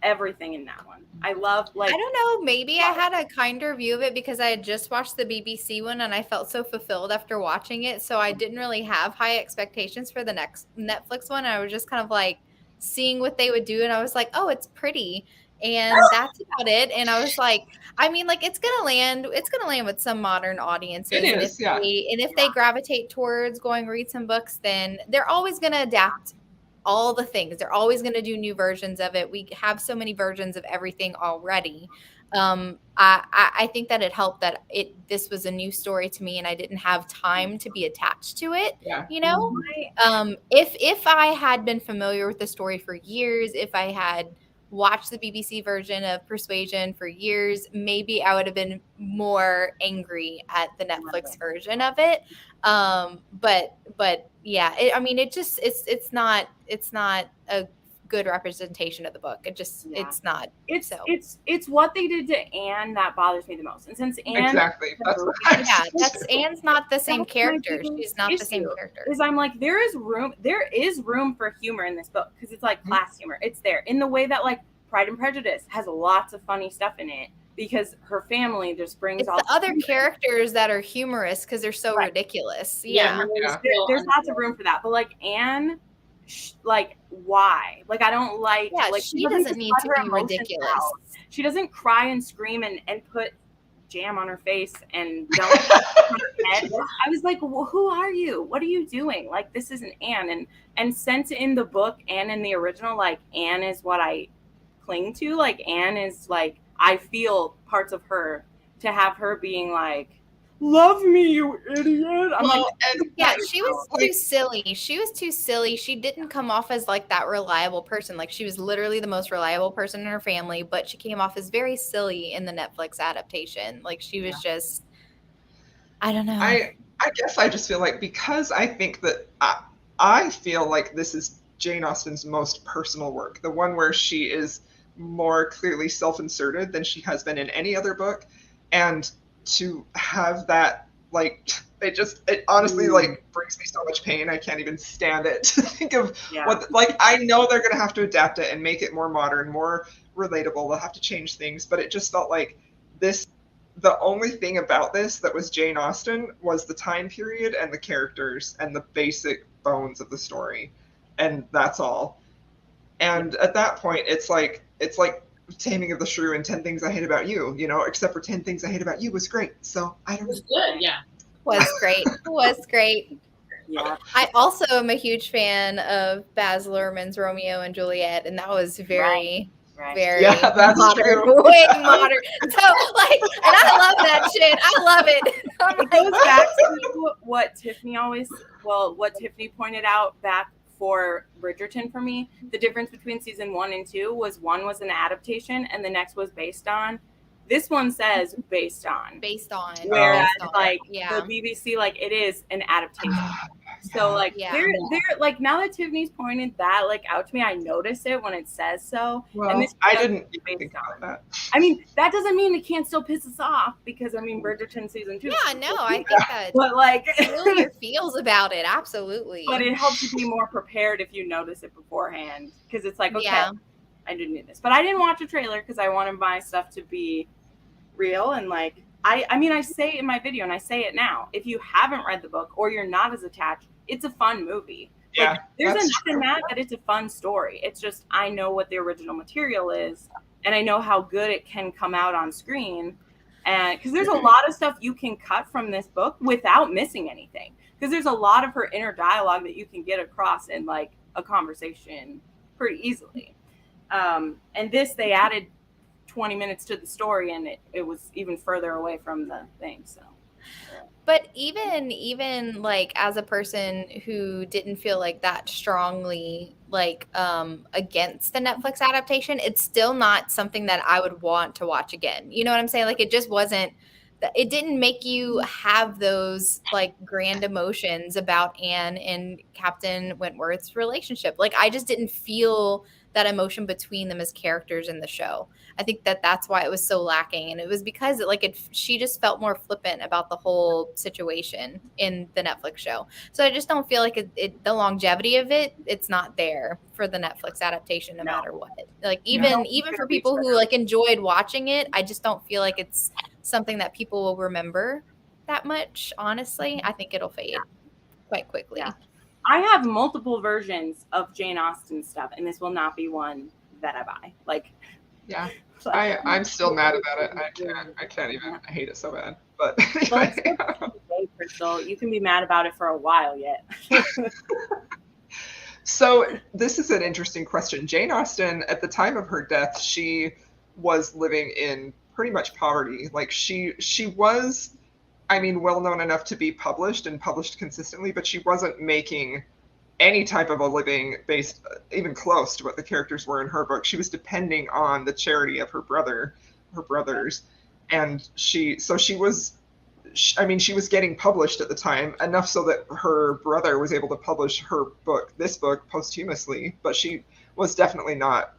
everything in that one. I love, like, I don't know, maybe I had a kinder view of it because I had just watched the BBC one and I felt so fulfilled after watching it. So I didn't really have high expectations for the next Netflix one. I was just kind of like seeing what they would do. And I was like, oh, it's pretty. And that's about it. And I was like, I mean, like it's gonna land with some modern audiences. It is, if they gravitate towards going read some books, then they're always gonna adapt all the things. They're always gonna do new versions of it. We have so many versions of everything already. I think that it helped that this was a new story to me and I didn't have time to be attached to it. Yeah. You know? If I had been familiar with the story for years, if I had watched the BBC version of Persuasion for years, maybe I would have been more angry at the Netflix version of it. But yeah, it's not a good representation of the book. It just it's not. It's what they did to Anne that bothers me the most. And since Anne exactly, that's Anne's not the same character. She's not the same character. Is I'm like, there is room for humor in this book because it's like class humor. It's there in the way that like Pride and Prejudice has lots of funny stuff in it because her family just brings all the other characters that are humorous because they're so ridiculous. Yeah. There's lots of room for that. But like Anne, like why? Like I don't like. Yeah, like she doesn't need to be ridiculous. Out. She doesn't cry and scream and put jam on her face and don't on her head. I was like, well, who are you? What are you doing? Like this isn't Anne. And since in the book and in the original, like Anne is what I cling to. Like Anne is like I feel parts of her to have her being like, love me, you idiot. I'm like, yeah, she was too silly. She was too silly. She didn't come off as like that reliable person. Like she was literally the most reliable person in her family, but she came off as very silly in the Netflix adaptation. Like she was just, I don't know. I guess I just feel like because I think that I feel like this is Jane Austen's most personal work, the one where she is more clearly self-inserted than she has been in any other book, and to have that, like, it honestly like brings me so much pain. I can't even stand it to think of what, like, I know they're going to have to adapt it and make it more modern, more relatable. They'll have to change things, but it just felt like the only thing about this that was Jane Austen was the time period and the characters and the basic bones of the story. And that's all. And at that point, it's like Taming of the Shrew and 10 Things I Hate About You, you know, except for 10 Things I Hate About You was great. So I don't know. It was good, yeah. Was great. Yeah. I also am a huge fan of Baz Luhrmann's Romeo and Juliet, and that was very very that's modern, true. way modern. So like, and I love that shit. I love it. It goes back to what Tiffany pointed out back for Bridgerton for me. The difference between season 1 and 2 was one was an adaptation and the next was based on. This one says based on. Whereas the BBC, like, it is an adaptation. So like they're like, now that Tiffany's pointed that like out to me, I notice it when it says so. Well, and this I didn't think about that. I mean, that doesn't mean it can't still piss us off because I mean Bridgerton season 2. Yeah, no, I think that but like really your feels about it, absolutely. But it helps you be more prepared if you notice it beforehand. Because it's like, okay, I didn't do this. But I didn't watch a trailer because I wanted my stuff to be real and like I mean I say it in my video and I say it now. If you haven't read the book or you're not as attached, it's a fun movie. Yeah, like, there's enough in that it's a fun story. It's just I know what the original material is and I know how good it can come out on screen. And because there's a lot of stuff you can cut from this book without missing anything. Because there's a lot of her inner dialogue that you can get across in like a conversation pretty easily. And this they added 20 minutes to the story and it was even further away from the thing. So but even like as a person who didn't feel like that strongly like against the Netflix adaptation, it's still not something that I would want to watch again. You know what I'm saying? Like it just wasn't, it didn't make you have those like grand emotions about Anne and Captain Wentworth's relationship. Like I just didn't feel that emotion between them as characters in the show. I think that's why it was so lacking. And it was because she just felt more flippant about the whole situation in the Netflix show. So I just don't feel like the longevity of it's not there for the Netflix adaptation, no matter what. Like even for people who like enjoyed watching it, I just don't feel like it's something that people will remember that much. Honestly, I think it'll fade quite quickly. Yeah. I have multiple versions of Jane Austen stuff, and this will not be one that I buy. Like, yeah, I'm still mad about it. I can't even. I hate it so bad. But anyway. Crystal, you can be mad about it for a while yet. So this is an interesting question. Jane Austen, at the time of her death, she was living in pretty much poverty. Like she was, I mean, well known enough to be published and published consistently, but she wasn't making any type of a living based even close to what the characters were in her book. She was depending on the charity of her brothers. And she was getting published at the time, enough so that her brother was able to publish this book posthumously, but she was definitely not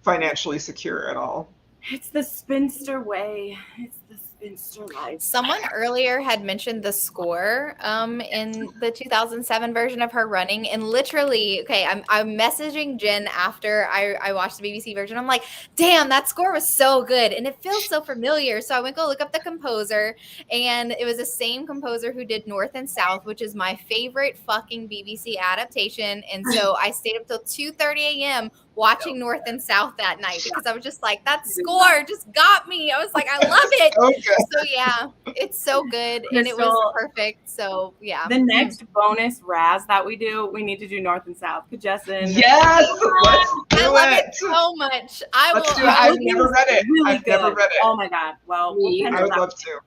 financially secure at all. It's the spinster way. It's the spinster life. Someone earlier had mentioned the score in the 2007 version of her running, and literally, okay, I'm messaging Jen after I watched the BBC version. I'm like, damn, that score was so good, and it feels so familiar. So I went go look up the composer, and it was the same composer who did North and South, which is my favorite fucking BBC adaptation. And so I stayed up till 2:30 a.m. watching North and South that night because I was just like, that score just got me. I was like, I love it. So yeah, it's so good, and it was perfect. So yeah. The next bonus Raz that we do, we need to do North and South. Justin. Yes, let's do I love it so much. Let's do it. I've never read it. Really I've never read it. Oh my god. Well, I would love to.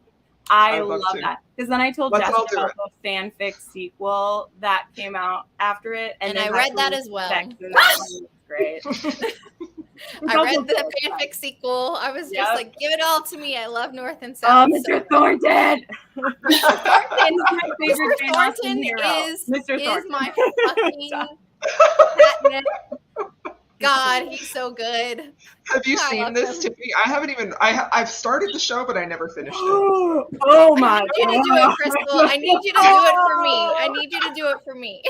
I love that. Because then I told Jessica about the fanfic sequel that came out after it. And I read that as well. That was great. I read the fanfic sequel. I was just like, give it all to me. I love North and South. Oh, Mr. Thornton! Mr. Thornton is my fucking catnip. God, he's so good. Have you seen this, Tiffany? I haven't even. I've started the show, but I never finished it. Oh my god! I need you to do it, Crystal. I need you to do it for me. I need you to do it for me.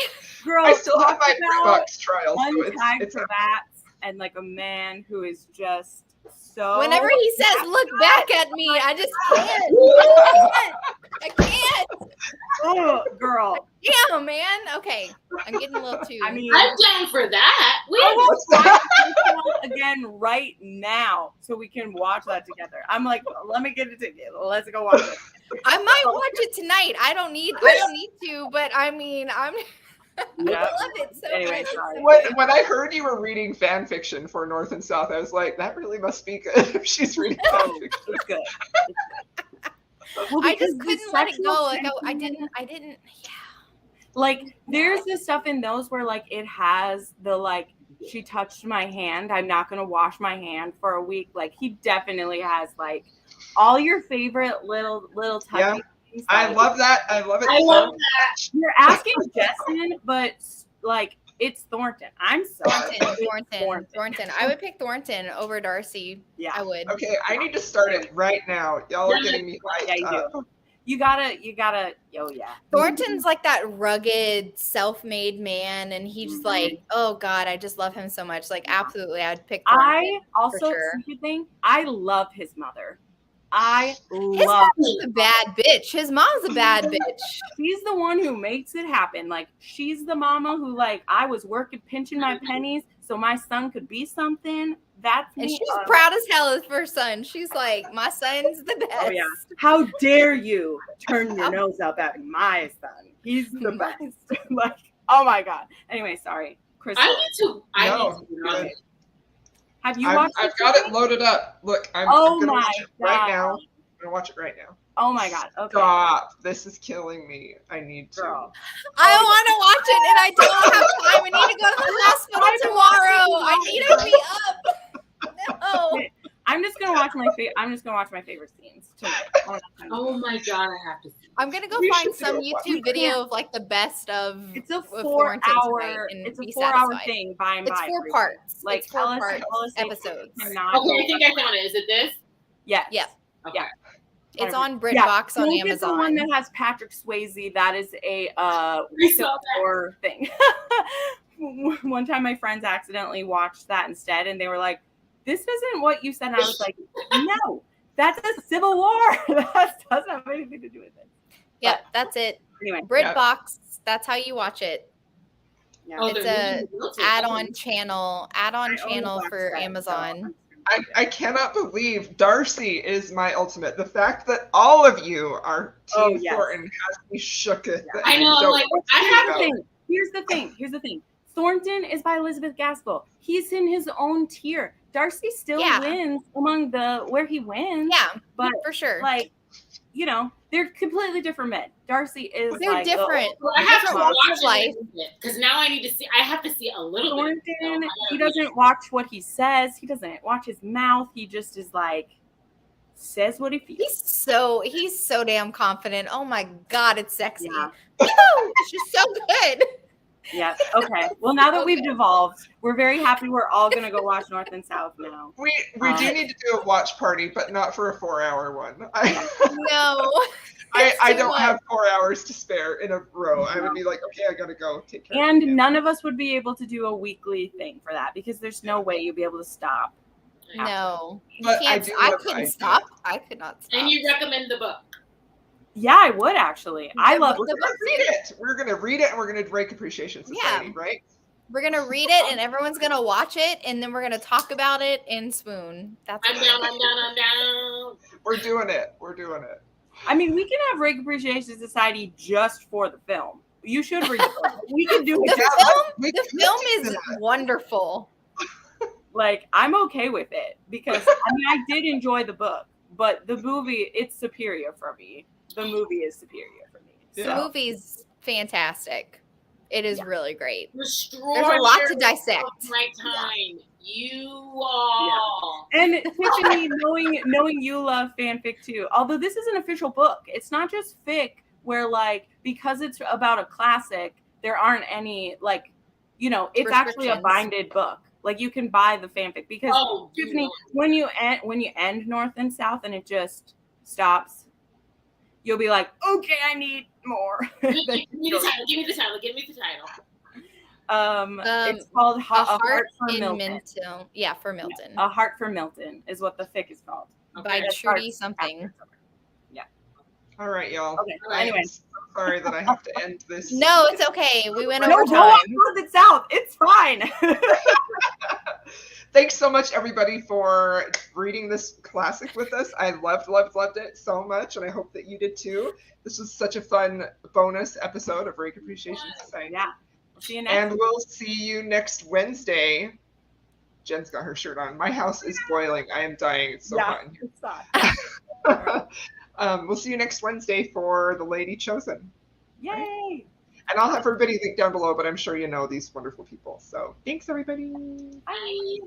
Girl, I still have my box trial, so it's a bats and like a man who is just so. Whenever he says, "Look back at me," I just can't. I can't. Oh, girl. Yeah, man. Okay, I'm getting a little too. I mean, I'm down for that. Again right now, so we can watch that together. I'm like, let me get a ticket. Let's go watch it. I might watch it tonight. I don't need to, but I mean, I love it so anyway, much. When I heard you were reading fan fiction for North and South, I was like, that really must be good if she's reading fan fiction. It's good. Well, I just couldn't let it go. Like I didn't. Yeah. Like there's this stuff in those where like it has the like she touched my hand. I'm not gonna wash my hand for a week. Like he definitely has like all your favorite little touchy things. I love that. I love it. I love that. You're asking Justin, but like it's Thornton. I'm sorry. Thornton. I would pick Thornton over Darcy. Yeah, I would. Okay, I need to start it right now. Y'all are getting me hyped. Yeah, you do. You gotta. Oh yeah. Thornton's like that rugged, self-made man, and he's like, oh god, I just love him so much. Like, absolutely, I'd pick Thornton. I also think I love his mother. His mom's a bad bitch. His mom's a bad bitch. She's the one who makes it happen. Like, she's the mama who, like, I was working, pinching my pennies so my son could be something. That's me. And she's proud as hell of her son. She's like, my son's the best. Oh, yeah. How dare you turn your nose up at my son? He's the best. Like, oh my God. Anyway, sorry. Crystal. I need to. Have you watched it? I've got it loaded up. Look, I'm going to watch it right now. I'm going to watch it right now. Oh my God. Okay. Stop. This is killing me. I need to. Girl. I want to watch it and I don't have time. I need to go to the hospital tomorrow. I need to be up. No. I'm just gonna watch my favorite scenes tonight. Oh my God, I have to see. I'm gonna go find some YouTube video of like the best of. It's a 4-hour. It's a 4-hour thing. By and by. It's 4 parts. Like 4 parts episodes. Okay, I think I found it. Is it this? Yes. Yeah. Okay. Yeah. It's on BritBox on Amazon. It's the one that has Patrick Swayze. That is a horror thing. One time, my friends accidentally watched that instead, and they were like, "This isn't what you said." And I was like, "No, that's a Civil War. That doesn't have anything to do with it." Yeah, that's it. Anyway, BritBox. That's how you watch it. Yeah. It's a add-on channel for Amazon. I cannot believe Darcy is my ultimate. The fact that all of you are Team Thornton has me shook. I know. Like, Here's the thing. Thornton is by Elizabeth Gaskell. He's in his own tier. Darcy still wins among where he wins. Yeah, but for sure. Like, you know, they're completely different men. Darcy is different. Well, I have to watch life because now I need to see. I have to see a little Thornton, bit. Thornton, he doesn't watch what he says. He doesn't watch his mouth. He just is like says what he feels. He's so damn confident. Oh my God, it's sexy. Yeah. It's just so good. Yes. Okay. Well, now that we've devolved, we're very happy. We're all gonna go watch North and South now. We do need to do a watch party, but not for a 4-hour one. No. I don't have 4 hours to spare in a row. I would be like, okay, I gotta go take care. And none of us would be able to do a weekly thing for that because there's no way you'd be able to stop. No. But I couldn't stop. I could not stop. And you recommend the book? Yeah, I would actually. I love We're gonna read it. We're gonna read it, and we're gonna Rake Appreciation Society, right? We're gonna read it, and everyone's gonna watch it, and then we're gonna talk about it and swoon. That's I'm down. I'm down. I'm down. We're doing it. We're doing it. I mean, we can have Rake Appreciation Society just for the film. You should read the book. We can do it. The film is wonderful. Like, I'm okay with it because I mean, I did enjoy the book, but the movie, it's superior for me. The movie is superior for me. So. The movie's fantastic. It is really great. There's a lot to dissect. Right time. You all. Yeah. And Tiffany, knowing you love fanfic too. Although this is an official book, it's not just fic where like because it's about a classic, there aren't any like, you know, it's actually a binded book. Like you can buy the fanfic because Tiffany, when you end North and South and it just stops, you'll be like, okay, I need more. Give me the title. Give me the title. It's called A Heart for Milton. Yeah, for Milton. A Heart for Milton is what the fic is called. By Trudy something. Yeah. All right, y'all. Okay. Anyway, so sorry that I have to end this. No, it's okay. We went over time. Go on North and South. It's fine. Thanks so much, everybody, for reading this classic with us. I loved it so much, and I hope that you did too. This was such a fun bonus episode of Rake Appreciation Society. Yeah. We'll see you next and we'll see you next Wednesday. Jen's got her shirt on. My house is boiling. I am dying. It's so hot in here. It's hot. We'll see you next Wednesday for The Lady Chosen. Yay! Right? And I'll have everybody link down below, but I'm sure you know these wonderful people. So thanks, everybody. Bye.